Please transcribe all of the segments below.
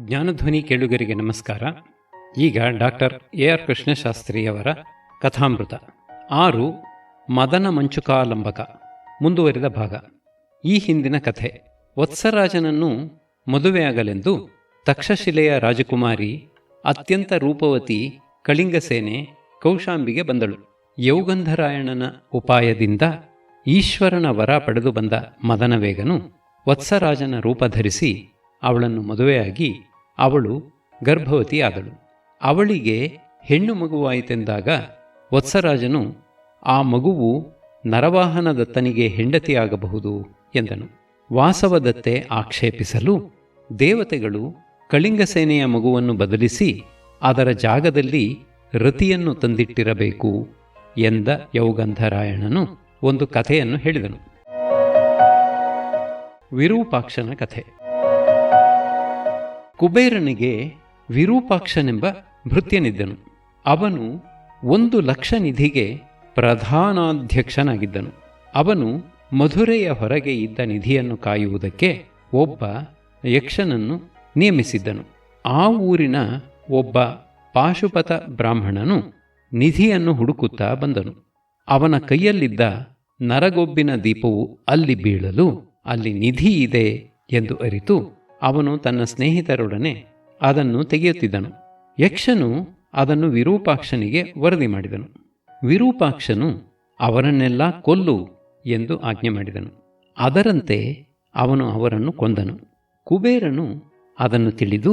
ಜ್ಞಾನಧ್ವನಿ ಕೇಳುಗರಿಗೆ ನಮಸ್ಕಾರ. ಈಗ ಡಾಕ್ಟರ್ ಎ.ಆರ್. ಕೃಷ್ಣಶಾಸ್ತ್ರಿಯವರ ಕಥಾಮೃತ 6 ಮದನ ಮಂಚುಕಾಲಂಬಕ ಮುಂದುವರಿದ ಭಾಗ. ಈ ಹಿಂದಿನ ಕಥೆ. ವತ್ಸರಾಜನನ್ನು ಮದುವೆಯಾಗಲೆಂದು ತಕ್ಷಶಿಲೆಯ ರಾಜಕುಮಾರಿ ಅತ್ಯಂತ ರೂಪವತಿ ಕಳಿಂಗಸೇನೆ ಕೌಶಾಂಬಿಗೆ ಬಂದಳು. ಯೌಗಂಧರಾಯಣನ ಉಪಾಯದಿಂದ ಈಶ್ವರನ ವರ ಪಡೆದು ಬಂದ ಮದನವೇಗನು ವತ್ಸರಾಜನ ರೂಪಧರಿಸಿ ಅವಳನ್ನು ಮದುವೆಯಾಗಿ ಅವಳು ಗರ್ಭವತಿಯಾದಳು. ಅವಳಿಗೆ ಹೆಣ್ಣು ಮಗುವಾಯಿತೆಂದಾಗ ವತ್ಸರಾಜನು ಆ ಮಗುವು ನರವಾಹನದತ್ತನಿಗೆ ಹೆಂಡತಿಯಾಗಬಹುದು ಎಂದನು. ವಾಸವದತ್ತೆ ಆಕ್ಷೇಪಿಸಲು ದೇವತೆಗಳು ಕಳಿಂಗಸೇನೆಯ ಮಗುವನ್ನು ಬದಲಿಸಿ ಅದರ ಜಾಗದಲ್ಲಿ ರತಿಯನ್ನು ತಂದಿಟ್ಟಿರಬೇಕು ಎಂದ ಯೌಗಂಧರಾಯಣನು ಒಂದು ಕಥೆಯನ್ನು ಹೇಳಿದನು. ವಿರೂಪಾಕ್ಷನ ಕಥೆ. ಕುಬೇರನಿಗೆ ವಿರೂಪಾಕ್ಷನೆಂಬ ಭೃತ್ಯನಿದ್ದನು. ಅವನು 1,00,000 ನಿಧಿಗೆ ಪ್ರಧಾನಾಧ್ಯಕ್ಷನಾಗಿದ್ದನು. ಅವನು ಮಧುರೆಯ ಹೊರಗೆ ಇದ್ದ ನಿಧಿಯನ್ನು ಕಾಯುವುದಕ್ಕೆ ಒಬ್ಬ ಯಕ್ಷನನ್ನು ನೇಮಿಸಿದ್ದನು. ಆ ಊರಿನ ಒಬ್ಬ ಪಾಶುಪತ ಬ್ರಾಹ್ಮಣನು ನಿಧಿಯನ್ನು ಹುಡುಕುತ್ತಾ ಬಂದನು. ಅವನ ಕೈಯಲ್ಲಿದ್ದ ನರಗೊಬ್ಬಿನ ದೀಪವು ಅಲ್ಲಿ ಬೀಳಲು ಅಲ್ಲಿ ನಿಧಿ ಇದೆ ಎಂದು ಅರಿತು ಅವನು ತನ್ನ ಸ್ನೇಹಿತರೊಡನೆ ಅದನ್ನು ತೆಗೆಯುತ್ತಿದ್ದನು. ಯಕ್ಷನು ಅದನ್ನು ವಿರೂಪಾಕ್ಷನಿಗೆ ವರದಿ ಮಾಡಿದನು. ವಿರೂಪಾಕ್ಷನು ಅವರನ್ನೆಲ್ಲ ಕೊಲ್ಲು ಎಂದು ಆಜ್ಞೆ ಮಾಡಿದನು. ಅದರಂತೆ ಅವನು ಅವರನ್ನು ಕೊಂದನು. ಕುಬೇರನು ಅದನ್ನು ತಿಳಿದು,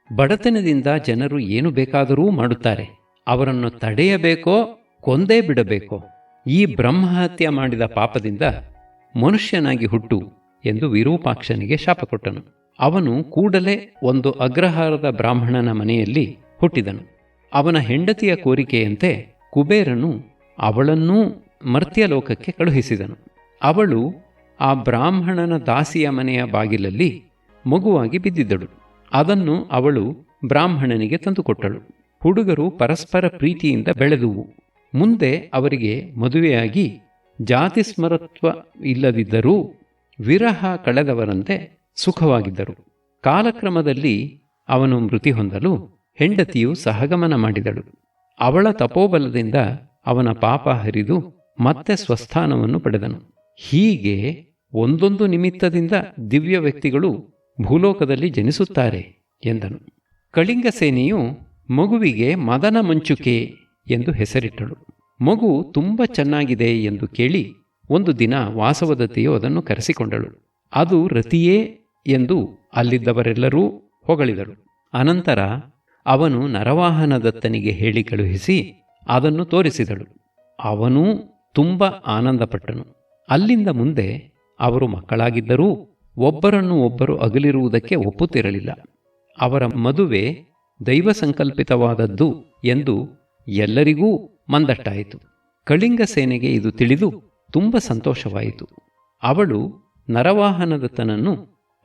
ಬಡತನದಿಂದ ಜನರು ಏನು ಬೇಕಾದರೂ ಮಾಡುತ್ತಾರೆ, ಅವರನ್ನು ತಡೆಯಬೇಕೋ ಕೊಂದೇ ಬಿಡಬೇಕೋ, ಈ ಬ್ರಹ್ಮಹತ್ಯೆ ಮಾಡಿದ ಪಾಪದಿಂದ ಮನುಷ್ಯನಾಗಿ ಹುಟ್ಟು ಎಂದು ವಿರೂಪಾಕ್ಷನಿಗೆ ಶಾಪ ಕೊಟ್ಟನು. ಅವನು ಕೂಡಲೇ ಒಂದು ಅಗ್ರಹಾರದ ಬ್ರಾಹ್ಮಣನ ಮನೆಯಲ್ಲಿ ಹುಟ್ಟಿದನು. ಅವನ ಹೆಂಡತಿಯ ಕೋರಿಕೆಯಂತೆ ಕುಬೇರನು ಅವಳನ್ನೂ ಮರ್ತ್ಯಲೋಕಕ್ಕೆ ಕಳುಹಿಸಿದನು. ಅವಳು ಆ ಬ್ರಾಹ್ಮಣನ ದಾಸಿಯ ಮನೆಯ ಬಾಗಿಲಲ್ಲಿ ಮಗುವಾಗಿ ಬಿದ್ದಿದ್ದಳು. ಅದನ್ನು ಅವಳು ಬ್ರಾಹ್ಮಣನಿಗೆ ತಂದುಕೊಟ್ಟಳು. ಹುಡುಗರು ಪರಸ್ಪರ ಪ್ರೀತಿಯಿಂದ ಬೆಳೆದುವು. ಮುಂದೆ ಅವರಿಗೆ ಮದುವೆಯಾಗಿ ಜಾತಿ ಸ್ಮರತ್ವ ಇಲ್ಲದಿದ್ದರೂ ವಿರಹ ಕಳೆದವರಂತೆ ಸುಖವಾಗಿದ್ದರು. ಕಾಲಕ್ರಮದಲ್ಲಿ ಅವನು ಮೃತಿ ಹೊಂದಲು ಹೆಂಡತಿಯು ಸಹಗಮನ ಮಾಡಿದಳು. ಅವಳ ತಪೋಬಲದಿಂದ ಅವನ ಪಾಪ ಹರಿದು ಮತ್ತೆ ಸ್ವಸ್ಥಾನವನ್ನು ಪಡೆದನು. ಹೀಗೆ ಒಂದೊಂದು ನಿಮಿತ್ತದಿಂದ ದಿವ್ಯ ವ್ಯಕ್ತಿಗಳು ಭೂಲೋಕದಲ್ಲಿ ಜನಿಸುತ್ತಾರೆ ಎಂದನು. ಕಳಿಂಗಸೇನೆಯು ಮಗುವಿಗೆ ಮದನ ಮಂಚುಕೆ ಎಂದು ಹೆಸರಿಟ್ಟಳು. ಮಗು ತುಂಬ ಚೆನ್ನಾಗಿದೆ ಎಂದು ಕೇಳಿ ಒಂದು ದಿನ ವಾಸವದತ್ತೆಯು ಅದನ್ನು ಕರೆಸಿಕೊಂಡಳು. ಅದು ರತಿಯೇ ಎಂದು ಅಲ್ಲಿದ್ದವರೆಲ್ಲರೂ ಹೊಗಳಿದರು. ಅನಂತರ ಅವನು ನರವಾಹನದತ್ತನಿಗೆ ಹೇಳಿ ಕಳುಹಿಸಿ ಅದನ್ನು ತೋರಿಸಿದಳು. ಅವನೂ ತುಂಬ ಆನಂದಪಟ್ಟನು. ಅಲ್ಲಿಂದ ಮುಂದೆ ಅವರು ಮಕ್ಕಳಾಗಿದ್ದರೂ ಒಬ್ಬರನ್ನು ಒಬ್ಬರು ಅಗಲಿರುವುದಕ್ಕೆ ಒಪ್ಪುತ್ತಿರಲಿಲ್ಲ. ಅವರ ಮದುವೆ ದೈವ ಸಂಕಲ್ಪಿತವಾದದ್ದು ಎಂದು ಎಲ್ಲರಿಗೂ ಮಂದಟ್ಟಾಯಿತು. ಕಳಿಂಗಸೇನೆಗೆ ಇದು ತಿಳಿದು ತುಂಬ ಸಂತೋಷವಾಯಿತು. ಅವಳು ನರವಾಹನದತ್ತನನ್ನು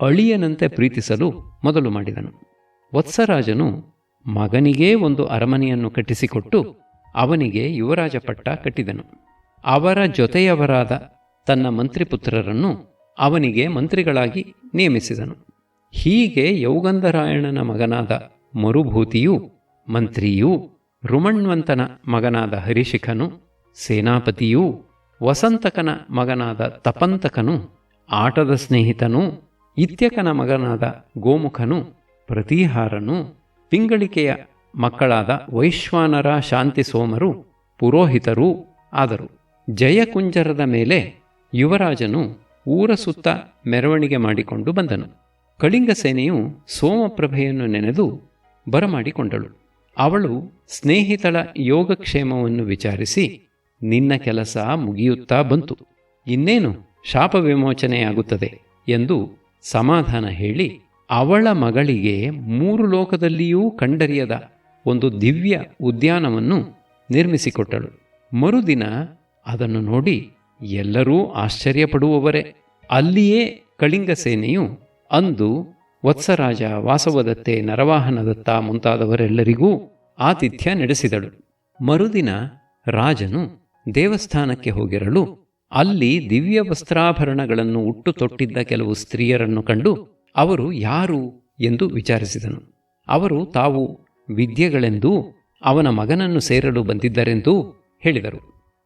ಅಳಿಯನಂತೆ ಪ್ರೀತಿಸಲು ಮೊದಲು ಮಾಡಿದನು. ವತ್ಸರಾಜನು ಮಗನಿಗೇ ಒಂದು ಅರಮನೆಯನ್ನು ಕಟ್ಟಿಸಿಕೊಟ್ಟು ಅವನಿಗೆ ಯುವರಾಜ ಪಟ್ಟ ಕಟ್ಟಿದನು. ಅವರ ಜೊತೆಯವರಾದ ತನ್ನ ಮಂತ್ರಿಪುತ್ರರನ್ನು ಅವನಿಗೆ ಮಂತ್ರಿಗಳಾಗಿ ನೇಮಿಸಿದನು. ಹೀಗೆ ಯೌಗಂಧರಾಯಣನ ಮಗನಾದ ಮರುಭೂತಿಯು ಮಂತ್ರಿಯೂ, ರುಮಣ್ವಂತನ ಮಗನಾದ ಹರಿಶಿಖನು ಸೇನಾಪತಿಯೂ, ವಸಂತಕನ ಮಗನಾದ ತಪಂತಕನು ಆಟದ ಸ್ನೇಹಿತನೂ, ಇತ್ಯಕನ ಮಗನಾದ ಗೋಮುಖನು ಪ್ರತೀಹಾರನು, ಪಿಂಗಳಿಕೆಯ ಮಕ್ಕಳಾದ ವೈಶ್ವಾನರ ಶಾಂತಿ ಸೋಮರು ಪುರೋಹಿತರೂ ಆದರು. ಜಯಕುಂಜರದ ಮೇಲೆ ಯುವರಾಜನು ಊರ ಸುತ್ತ ಮೆರವಣಿಗೆ ಮಾಡಿಕೊಂಡು ಬಂದನು. ಕಳಿಂಗಸೇನೆಯು ಸೋಮಪ್ರಭೆಯನ್ನು ನೆನೆದು ಬರಮಾಡಿಕೊಂಡಳು. ಅವಳು ಸ್ನೇಹಿತಳ ಯೋಗಕ್ಷೇಮವನ್ನು ವಿಚಾರಿಸಿ, ನಿನ್ನ ಕೆಲಸ ಮುಗಿಯುತ್ತಾ ಬಂತು, ಇನ್ನೇನು ಶಾಪ ವಿಮೋಚನೆಯಾಗುತ್ತದೆ ಎಂದು ಸಮಾಧಾನ ಹೇಳಿ ಅವಳ ಮಗಳಿಗೆ 3 ಲೋಕದಲ್ಲಿಯೂ ಕಂಡರಿಯದ ಒಂದು ದಿವ್ಯ ಉದ್ಯಾನವನ್ನು ನಿರ್ಮಿಸಿಕೊಟ್ಟಳು. ಮರುದಿನ ಅದನ್ನು ನೋಡಿ ಎಲ್ಲರೂ ಆಶ್ಚರ್ಯಪಡುವವರೇ. ಅಲ್ಲಿಯೇ ಕಳಿಂಗಸೇನೆಯು ಅಂದು ವತ್ಸರಾಜ, ವಾಸವದತ್ತೆ, ನರವಾಹನದತ್ತ ಮುಂತಾದವರೆಲ್ಲರಿಗೂ ಆತಿಥ್ಯ ನಡೆಸಿದಳು. ಮರುದಿನ ರಾಜನು ದೇವಸ್ಥಾನಕ್ಕೆ ಹೋಗಿರಲು ಅಲ್ಲಿ ದಿವ್ಯ ವಸ್ತ್ರಾಭರಣಗಳನ್ನು ಉಟ್ಟು ತೊಟ್ಟಿದ್ದ ಕೆಲವು ಸ್ತ್ರೀಯರನ್ನು ಕಂಡು ಅವರು ಯಾರು ಎಂದು ವಿಚಾರಿಸಿದನು. ಅವರು ತಾವು ವಿದ್ಯೆಗಳೆಂದೂ ಅವನ ಮಗನನ್ನು ಸೇರಲು ಬಂದಿದ್ದರೆಂದೂ ಹೇಳಿದರು.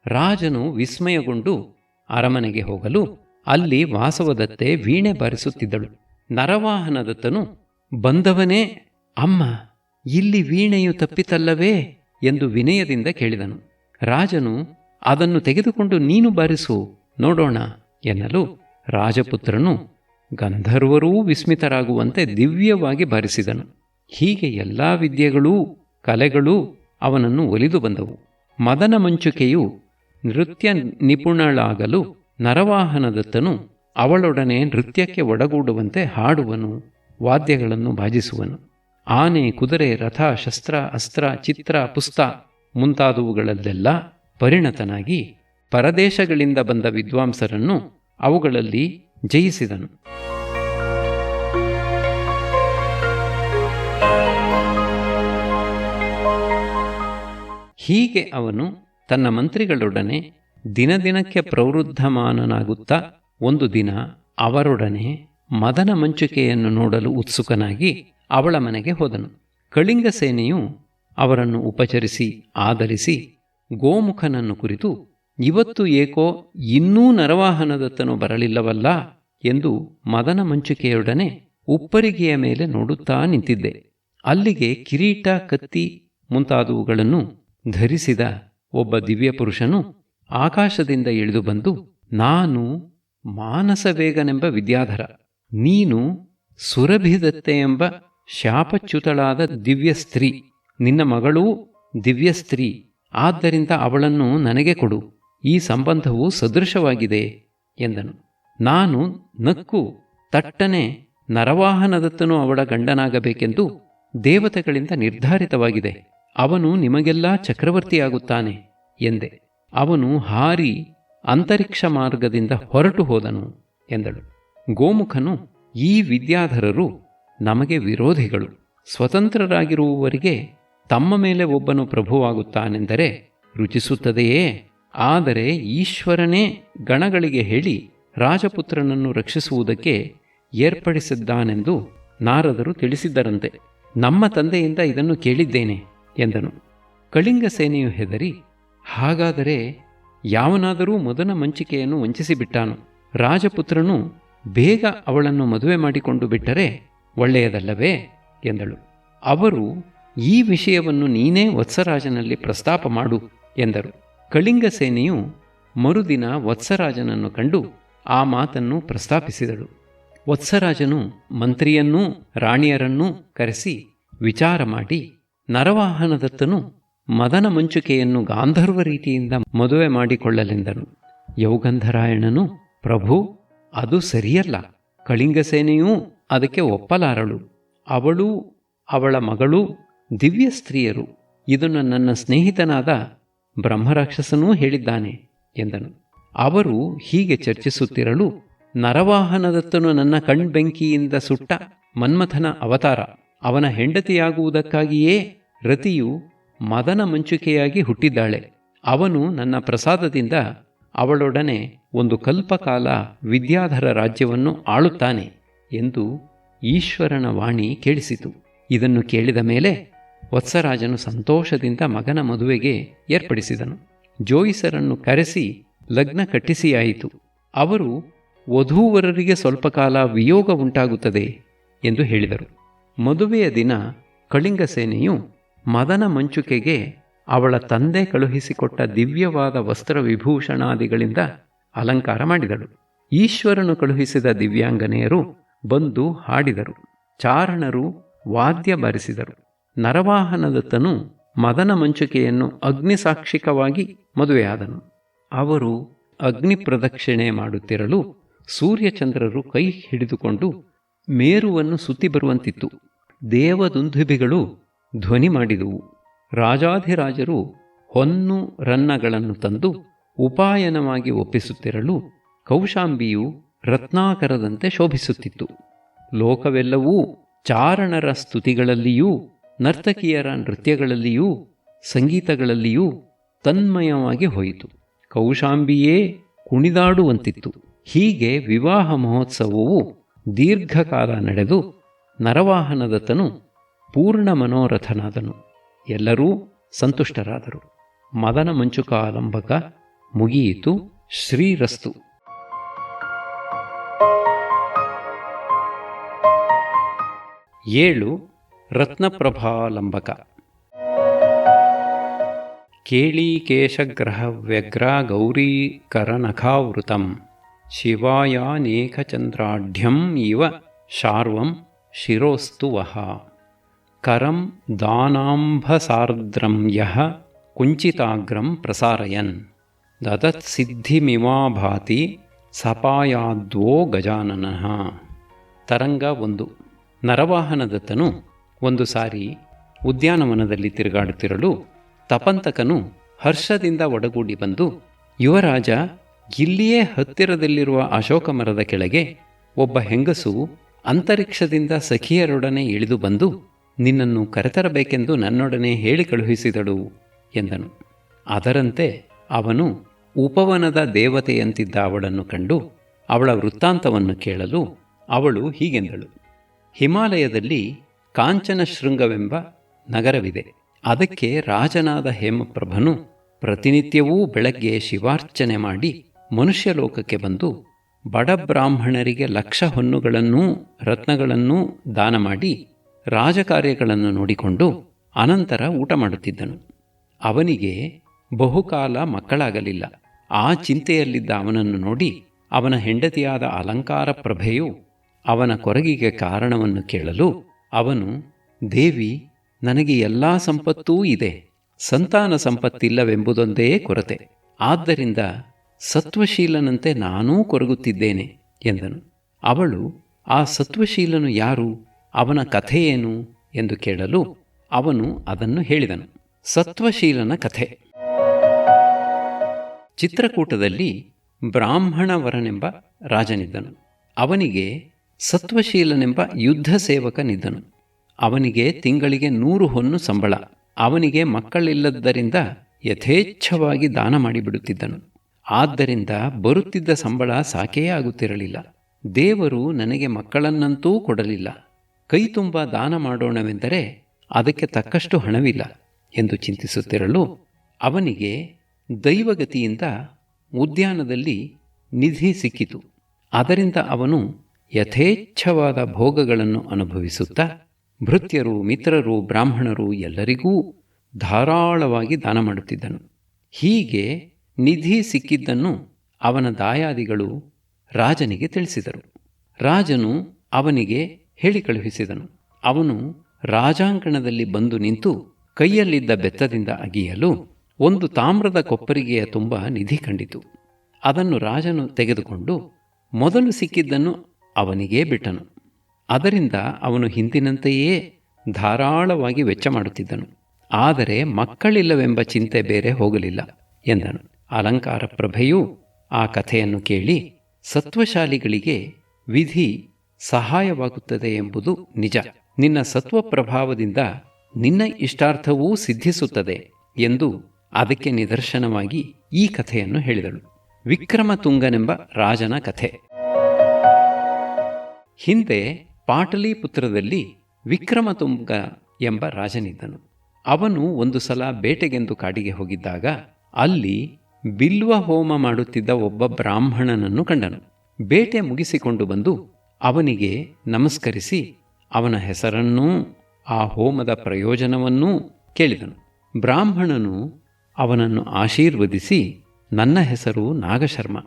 ರಾಜನು ವಿಸ್ಮಯಗೊಂಡು ಅರಮನೆಗೆ ಹೋಗಲು ಅಲ್ಲಿ ವಾಸವದತ್ತೆ ವೀಣೆ ಬಾರಿಸುತ್ತಿದ್ದಳು. ನರವಾಹನದತ್ತನು ಬಂದವನೇ, ಅಮ್ಮ, ಇಲ್ಲಿ ವೀಣೆಯು ತಪ್ಪಿತಲ್ಲವೇ ಎಂದು ವಿನಯದಿಂದ ಕೇಳಿದನು. ರಾಜನು, ಅದನ್ನು ತೆಗೆದುಕೊಂಡು ನೀನು ಬಾರಿಸು ನೋಡೋಣ ಎನ್ನಲು ರಾಜಪುತ್ರನು ಗಂಧರ್ವರೂ ವಿಸ್ಮಿತರಾಗುವಂತೆ ದಿವ್ಯವಾಗಿ ಬಾರಿಸಿದನು. ಹೀಗೆ ಎಲ್ಲ ವಿದ್ಯೆಗಳೂ ಕಲೆಗಳೂ ಅವನನ್ನು ಒಲಿದು ಬಂದವು. ಮದನ ಮಂಚುಕೆಯು ನೃತ್ಯ ನಿಪುಣಳಾಗಲು ನರವಾಹನದತ್ತನು ಅವಳೊಡನೆ ನೃತ್ಯಕ್ಕೆ ಒಡಗೂಡುವಂತೆ ಹಾಡುವನು, ವಾದ್ಯಗಳನ್ನು ಬಾಜಿಸುವನು. ಆನೆ, ಕುದುರೆ, ರಥ, ಶಸ್ತ್ರ, ಅಸ್ತ್ರ, ಚಿತ್ರ, ಪುಸ್ತ ಮುಂತಾದವುಗಳಲ್ಲೆಲ್ಲ ಪರಿಣತನಾಗಿ ಪರದೇಶಗಳಿಂದ ಬಂದ ವಿದ್ವಾಂಸರನ್ನು ಅವುಗಳಲ್ಲಿ ಜಯಿಸಿದನು. ಹೀಗೆ ಅವನು ತನ್ನ ಮಂತ್ರಿಗಳೊಡನೆ ದಿನದಿನಕ್ಕೆ ಪ್ರವೃದ್ಧಮಾನನಾಗುತ್ತಾ ಒಂದು ದಿನ ಅವರೊಡನೆ ಮದನ ಮಂಚುಕೆಯನ್ನು ನೋಡಲು ಉತ್ಸುಕನಾಗಿ ಅವಳ ಮನೆಗೆ ಹೋದನು. ಕಳಿಂಗ ಸೇನೆಯು ಅವರನ್ನು ಉಪಚರಿಸಿ ಆದರಿಸಿ ಗೋಮುಖನನ್ನು ಕುರಿತು, ಇವತ್ತು ಏಕೋ ಇನ್ನೂ ನರವಾಹನದತ್ತನು ಬರಲಿಲ್ಲವಲ್ಲ ಎಂದು ಮದನ ಮಂಚುಕೆಯೊಡನೆ ಉಪ್ಪರಿಗೆಯ ಮೇಲೆ ನೋಡುತ್ತಾ ನಿಂತಿದ್ದೆ. ಅಲ್ಲಿಗೆ ಕಿರೀಟ, ಕತ್ತಿ ಮುಂತಾದವುಗಳನ್ನು ಧರಿಸಿದ ಒಬ್ಬ ದಿವ್ಯಪುರುಷನು ಆಕಾಶದಿಂದ ಇಳಿದು ಬಂದು, ನಾನು ಮಾನಸವೇಗನೆಂಬ ವಿದ್ಯಾಧರ, ನೀನು ಸುರಭಿದತ್ತೆ ಎಂಬ ಶಾಪಚ್ಯುತಳಾದ ದಿವ್ಯ ಸ್ತ್ರೀ, ನಿನ್ನ ಮಗಳೂ ದಿವ್ಯ ಸ್ತ್ರೀ, ಆದ್ದರಿಂದ ಅವಳನ್ನು ನನಗೆ ಕೊಡು, ಈ ಸಂಬಂಧವು ಸದೃಶವಾಗಿದೆ ಎಂದನು. ನಾನು ನಕ್ಕು, ತಟ್ಟನೆ ನರವಾಹನದತ್ತನು ಅವಳ ಗಂಡನಾಗಬೇಕೆಂದು ದೇವತೆಗಳಿಂದ ನಿರ್ಧಾರಿತವಾಗಿದೆ, ಅವನು ನಿಮಗೆಲ್ಲ ಚಕ್ರವರ್ತಿಯಾಗುತ್ತಾನೆ ಎಂದೆ. ಅವನು ಹಾರಿ ಅಂತರಿಕ್ಷ ಮಾರ್ಗದಿಂದ ಹೊರಟು ಹೋದನು ಎಂದಳು. ಗೋಮುಖನು, ಈ ವಿದ್ಯಾಧರರು ನಮಗೆ ವಿರೋಧಿಗಳು, ಸ್ವತಂತ್ರರಾಗಿರುವವರಿಗೆ ತಮ್ಮ ಮೇಲೆ ಒಬ್ಬನು ಪ್ರಭುವಾಗುತ್ತಾನೆಂದರೆ ರುಚಿಸುತ್ತದೆಯೇ? ಆದರೆ ಈಶ್ವರನೇ ಗಣಗಳಿಗೆ ಹೇಳಿ ರಾಜಪುತ್ರನನ್ನು ರಕ್ಷಿಸುವುದಕ್ಕೆ ಏರ್ಪಡಿಸಿದ್ದಾನೆಂದು ನಾರದರು ತಿಳಿಸಿದ್ದರಂತೆ. ನಮ್ಮ ತಂದೆಯಿಂದ ಇದನ್ನು ಕೇಳಿದ್ದೇನೆ ಎಂದನು. ಕಳಿಂಗ ಸೇನೆಯು ಹೆದರಿ, ಹಾಗಾದರೆ ಯಾವನಾದರೂ ಮದನ ಮಂಚಿಕೆಯನ್ನು ವಂಚಿಸಿಬಿಟ್ಟಾನು, ರಾಜಪುತ್ರನು ಬೇಗ ಅವಳನ್ನು ಮದುವೆ ಮಾಡಿಕೊಂಡು ಬಿಟ್ಟರೆ ಒಳ್ಳೆಯದಲ್ಲವೇ ಎಂದಳು. ಅವರು, ಈ ವಿಷಯವನ್ನು ನೀನೇ ವತ್ಸರಾಜನಲ್ಲಿ ಪ್ರಸ್ತಾಪ ಮಾಡು ಎಂದರು. ಕಳಿಂಗ ಸೇನೆಯು ಮರುದಿನ ವತ್ಸರಾಜನನ್ನು ಕಂಡು ಆ ಮಾತನ್ನು ಪ್ರಸ್ತಾಪಿಸಿದಳು. ವತ್ಸರಾಜನು ಮಂತ್ರಿಯನ್ನೂ ರಾಣಿಯರನ್ನೂ ಕರೆಸಿ ವಿಚಾರ ಮಾಡಿ, ನರವಾಹನದತ್ತನು ಮದನ ಮಂಚುಕೆಯನ್ನು ಗಾಂಧರ್ವ ರೀತಿಯಿಂದ ಮದುವೆ ಮಾಡಿಕೊಳ್ಳಲೆಂದನು. ಯೌಗಂಧರಾಯಣನು, ಪ್ರಭು, ಅದು ಸರಿಯಲ್ಲ, ಕಳಿಂಗ ಸೇನೆಯೂ ಅದಕ್ಕೆ ಒಪ್ಪಲಾರಳು, ಅವಳೂ ಅವಳ ಮಗಳೂ ದಿವ್ಯ ಸ್ತ್ರೀಯರು, ಇದನ್ನು ನನ್ನ ಸ್ನೇಹಿತನಾದ ಬ್ರಹ್ಮರಾಕ್ಷಸನೂ ಹೇಳಿದ್ದಾನೆ ಎಂದನು. ಅವರು ಹೀಗೆ ಚರ್ಚಿಸುತ್ತಿರಲು, ನರವಾಹನದತ್ತನು ನನ್ನ ಕಣ್ಬೆಂಕಿಯಿಂದ ಸುಟ್ಟ ಮನ್ಮಥನ ಅವತಾರ, ಅವನ ಹೆಂಡತಿಯಾಗುವುದಕ್ಕಾಗಿಯೇ ರತಿಯು ಮದನ ಮಂಚುಕೆಯಾಗಿ ಹುಟ್ಟಿದ್ದಾಳೆ, ಅವನು ನನ್ನ ಪ್ರಸಾದದಿಂದ ಅವಳೊಡನೆ ಒಂದು ಕಲ್ಪಕಾಲ ವಿದ್ಯಾಧರ ರಾಜ್ಯವನ್ನು ಆಳುತ್ತಾನೆ ಎಂದು ಈಶ್ವರನ ವಾಣಿ ಕೇಳಿಸಿತು. ಇದನ್ನು ಕೇಳಿದ ಮೇಲೆ ವತ್ಸರಾಜನು ಸಂತೋಷದಿಂದ ಮಗನ ಮದುವೆಗೆ ಏರ್ಪಡಿಸಿದನು. ಜೋಯಿಸರನ್ನು ಕರೆಸಿ ಲಗ್ನ ಕಟ್ಟಿಸಿಯಾಯಿತು. ಅವರು ವಧೂವರರಿಗೆ ಸ್ವಲ್ಪ ಕಾಲ ವಿಯೋಗ ಉಂಟಾಗುತ್ತದೆ ಎಂದು ಹೇಳಿದರು. ಮದುವೆಯ ದಿನ ಕಳಿಂಗ ಸೇನೆಯು ಮದನ ಮಂಚುಕೆಗೆ ಅವಳ ತಂದೆ ಕಳುಹಿಸಿಕೊಟ್ಟ ದಿವ್ಯವಾದ ವಸ್ತ್ರ ವಿಭೂಷಣಾದಿಗಳಿಂದ ಅಲಂಕಾರ ಮಾಡಿದಳು. ಈಶ್ವರನು ಕಳುಹಿಸಿದ ದಿವ್ಯಾಂಗನೆಯರು ಬಂದು ಹಾಡಿದರು, ಚಾರಣರು ವಾದ್ಯ ಬಾರಿಸಿದರು. ನರವಾಹನದತ್ತನು ಮದನ ಮಂಚುಕೆಯನ್ನು ಅಗ್ನಿಸಾಕ್ಷಿಕವಾಗಿ ಮದುವೆಯಾದನು. ಅವರು ಅಗ್ನಿ ಪ್ರದಕ್ಷಿಣೆ ಮಾಡುತ್ತಿರಲು ಸೂರ್ಯಚಂದ್ರರು ಕೈ ಹಿಡಿದುಕೊಂಡು ಮೇರುವನ್ನು ಸುತ್ತಿ ಬರುವಂತಿತ್ತು. ದೇವದುಂದುಭಿಗಳು ಧ್ವನಿ ಮಾಡಿದುವು. ರಾಜಾಧಿರಾಜರು ಹೊನ್ನು ರನ್ನಗಳನ್ನು ತಂದು ಉಪಾಯನವಾಗಿ ಒಪ್ಪಿಸುತ್ತಿರಲು ಕೌಶಾಂಬಿಯು ರತ್ನಾಕರದಂತೆ ಶೋಭಿಸುತ್ತಿತ್ತು. ಲೋಕವೆಲ್ಲವೂ ಚಾರಣರ ಸ್ತುತಿಗಳಲ್ಲಿಯೂ ನರ್ತಕಿಯರ ನೃತ್ಯಗಳಲ್ಲಿಯೂ ಸಂಗೀತಗಳಲ್ಲಿಯೂ ತನ್ಮಯವಾಗಿ ಹೋಯಿತು. ಕೌಶಾಂಬಿಯೇ ಕುಣಿದಾಡುವಂತಿತ್ತು. ಹೀಗೆ ವಿವಾಹ ಮಹೋತ್ಸವವು ದೀರ್ಘಕಾಲ ನಡೆದು ನರವಾಹನದತ್ತನು ಪೂರ್ಣ ಮನೋರಥನಾದನು. ಎಲ್ಲರೂ ಸಂತುಷ್ಟರಾದರು. ಮದನ ಮಂಚುಕಾಲಂಬಕ ಮುಗಿಯಿತು. ಶ್ರೀರಸ್ತು. 7. ರತ್ನಪ್ರಭಾಲಂಬಕ. ಕೇಳೀಕೇಶಗ್ರಹವ್ಯಗ್ರ ಗೌರೀಕರನಖಾವೃತಂ ಶಿವಾಯಾನೇಕಚಂದ್ರಾಢ್ಯಂ ಇವ ಶಾರ್ವಂ ಶಿರೋಸ್ತು ವಹ. ಕರಂ ದಾನಾಂಭಸಾರ್ದ್ರಂ ಯಃ ಕುಂಚಿತಾಗ್ರಂ ಪ್ರಸಾರಯನ್ ದದತ್ಸಿದ್ಧಿಮಿವಾಭಾತಿ ಸಪಾಯಾದ್ವೋ ಗಜಾನನಃ. ತರಂಗ 1. ನರವಾಹನದತ್ತನು ಒಂದು ಸಾರಿ ಉದ್ಯಾನವನದಲ್ಲಿ ತಿರುಗಾಡುತ್ತಿರಲು ತಪಂತಕನು ಹರ್ಷದಿಂದ ಒಡಗೂಡಿ ಬಂದು, ಯುವರಾಜ, ಇಲ್ಲಿಯೇ ಹತ್ತಿರದಲ್ಲಿರುವ ಅಶೋಕ ಮರದ ಕೆಳಗೆ ಒಬ್ಬ ಹೆಂಗಸು ಅಂತರಿಕ್ಷದಿಂದ ಸಖಿಯರೊಡನೆ ಇಳಿದು ಬಂದು ನಿನ್ನನ್ನು ಕರೆತರಬೇಕೆಂದು ನನ್ನೊಡನೆ ಹೇಳಿ ಕಳುಹಿಸಿದಳು ಎಂದನು. ಅದರಂತೆ ಅವನು ಉಪವನದ ದೇವತೆಯಂತಿದ್ದ ಅವಳನ್ನು ಕಂಡು ಅವಳ ವೃತ್ತಾಂತವನ್ನು ಕೇಳಲು ಅವಳು ಹೀಗೆಂದಳು. ಹಿಮಾಲಯದಲ್ಲಿ ಕಾಂಚನ ಶೃಂಗವೆಂಬ ನಗರವಿದೆ. ಅದಕ್ಕೆ ರಾಜನಾದ ಹೇಮಪ್ರಭನು ಪ್ರತಿನಿತ್ಯವೂ ಬೆಳಗ್ಗೆ ಶಿವಾರ್ಚನೆ ಮಾಡಿ ಮನುಷ್ಯಲೋಕಕ್ಕೆ ಬಂದು ಬಡ ಬ್ರಾಹ್ಮಣರಿಗೆ 1,00,000 ಹೊನ್ನುಗಳನ್ನೂ ರತ್ನಗಳನ್ನೂ ದಾನ ಮಾಡಿ ರಾಜಕಾರ್ಯಗಳನ್ನು ನೋಡಿಕೊಂಡು ಅನಂತರ ಊಟ ಮಾಡುತ್ತಿದ್ದನು. ಅವನಿಗೆ ಬಹುಕಾಲ ಮಕ್ಕಳಾಗಲಿಲ್ಲ. ಆ ಚಿಂತೆಯಲ್ಲಿದ್ದ ಅವನನ್ನು ನೋಡಿ ಅವನ ಹೆಂಡತಿಯಾದ ಅಲಂಕಾರ ಪ್ರಭೆಯು ಅವನ ಕೊರಗಿಗೆ ಕಾರಣವನ್ನು ಕೇಳಲು ಅವನು, ದೇವಿ, ನನಗೆ ಎಲ್ಲ ಸಂಪತ್ತೂ ಇದೆ, ಸಂತಾನ ಸಂಪತ್ತಿಲ್ಲವೆಂಬುದೊಂದೇ ಕೊರತೆ. ಆದ್ದರಿಂದ ಸತ್ವಶೀಲನಂತೆ ನಾನೂ ಕೊರಗುತ್ತಿದ್ದೇನೆ ಎಂದನು. ಅವಳು, ಆ ಸತ್ವಶೀಲನು ಯಾರು, ಅವನ ಕಥೆಯೇನು ಎಂದು ಕೇಳಲು ಅವನು ಅದನ್ನು ಹೇಳಿದನು. ಸತ್ವಶೀಲನ ಕಥೆ. ಚಿತ್ರಕೂಟದಲ್ಲಿ ಬ್ರಾಹ್ಮಣವರನೆಂಬ ರಾಜನಿದ್ದನು. ಅವನಿಗೆ ಸತ್ವಶೀಲನೆಂಬ ಯುದ್ಧ ಸೇವಕನಿದ್ದನು. ಅವನಿಗೆ ತಿಂಗಳಿಗೆ 100 ಹೊನ್ನು ಸಂಬಳ. ಅವನಿಗೆ ಮಕ್ಕಳಿಲ್ಲದ್ದರಿಂದ ಯಥೇಚ್ಛವಾಗಿ ದಾನ ಮಾಡಿಬಿಡುತ್ತಿದ್ದನು. ಆದ್ದರಿಂದ ಬರುತ್ತಿದ್ದ ಸಂಬಳ ಸಾಕೆಯೇ ಆಗುತ್ತಿರಲಿಲ್ಲ. ದೇವರು ನನಗೆ ಮಕ್ಕಳನ್ನಂತೂ ಕೊಡಲಿಲ್ಲ. ಕೈ ತುಂಬ ದಾನ ಮಾಡೋಣವೆಂದರೆ ಅದಕ್ಕೆ ತಕ್ಕಷ್ಟು ಹಣವಿಲ್ಲ ಎಂದು ಚಿಂತಿಸುತ್ತಿರಲು ಅವನಿಗೆ ದೈವಗತಿಯಿಂದ ಉದ್ಯಾನದಲ್ಲಿ ನಿಧಿ ಸಿಕ್ಕಿತು. ಅದರಿಂದ ಅವನು ಯಥೇಚ್ಛವಾದ ಭೋಗಗಳನ್ನು ಅನುಭವಿಸುತ್ತಾ ಭೃತ್ಯರು, ಮಿತ್ರರು, ಬ್ರಾಹ್ಮಣರು ಎಲ್ಲರಿಗೂ ಧಾರಾಳವಾಗಿ ದಾನ ಮಾಡುತ್ತಿದ್ದನು. ಹೀಗೆ ನಿಧಿ ಸಿಕ್ಕಿದ್ದನ್ನು ಅವನ ದಾಯಾದಿಗಳು ರಾಜನಿಗೆ ತಿಳಿಸಿದರು. ರಾಜನು ಅವನಿಗೆ ಹೇಳಿ ಕಳುಹಿಸಿದನು. ಅವನು ರಾಜಾಂಗಣದಲ್ಲಿ ಬಂದು ನಿಂತು ಕೈಯಲ್ಲಿದ್ದ ಬೆತ್ತದಿಂದ ಅಗಿಯಲು ಒಂದು ತಾಮ್ರದ ಕೊಪ್ಪರಿಗೆಯ ತುಂಬ ನಿಧಿ ಕಂಡಿತು. ಅದನ್ನು ರಾಜನು ತೆಗೆದುಕೊಂಡು ಮೊದಲು ಸಿಕ್ಕಿದ್ದನ್ನು ಅವನಿಗೇ ಬಿಟ್ಟನು. ಅದರಿಂದ ಅವನು ಹಿಂದಿನಂತೆಯೇ ಧಾರಾಳವಾಗಿ ವೆಚ್ಚ ಮಾಡುತ್ತಿದ್ದನು. ಆದರೆ ಮಕ್ಕಳಿಲ್ಲವೆಂಬ ಚಿಂತೆ ಬೇರೆ ಹೋಗಲಿಲ್ಲ ಎಂದನು. ಅಲಂಕಾರ ಪ್ರಭೆಯು ಆ ಕಥೆಯನ್ನು ಕೇಳಿ, ಸತ್ವಶಾಲಿಗಳಿಗೆ ವಿಧಿ ಸಹಾಯವಾಗುತ್ತದೆ ಎಂಬುದು ನಿಜ. ನಿನ್ನ ಸತ್ವ ಪ್ರಭಾವದಿಂದ ನಿನ್ನ ಇಷ್ಟಾರ್ಥವೂ ಸಿದ್ಧಿಸುತ್ತದೆ ಎಂದು ಅದಕ್ಕೆ ನಿದರ್ಶನವಾಗಿ ಈ ಕಥೆಯನ್ನು ಹೇಳಿದಳು. ವಿಕ್ರಮತುಂಗನೆಂಬ ರಾಜನ ಕಥೆ. ಹಿಂದೆ ಪಾಟಲಿಪುತ್ರದಲ್ಲಿ ವಿಕ್ರಮತುಂಗ ಎಂಬ ರಾಜನಿದ್ದನು. ಅವನು ಒಂದು ಸಲ ಬೇಟೆಗೆಂದು ಕಾಡಿಗೆ ಹೋಗಿದ್ದಾಗ ಅಲ್ಲಿ ಬಿಲ್ವ ಹೋಮ ಮಾಡುತ್ತಿದ್ದ ಒಬ್ಬ ಬ್ರಾಹ್ಮಣನನ್ನು ಕಂಡನು. ಬೇಟೆ ಮುಗಿಸಿಕೊಂಡು ಬಂದು ಅವನಿಗೆ ನಮಸ್ಕರಿಸಿ ಅವನ ಹೆಸರನ್ನೂ ಆ ಹೋಮದ ಪ್ರಯೋಜನವನ್ನೂ ಕೇಳಿದನು. ಬ್ರಾಹ್ಮಣನು ಅವನನ್ನು ಆಶೀರ್ವದಿಸಿ, ನನ್ನ ಹೆಸರು ನಾಗಶರ್ಮ.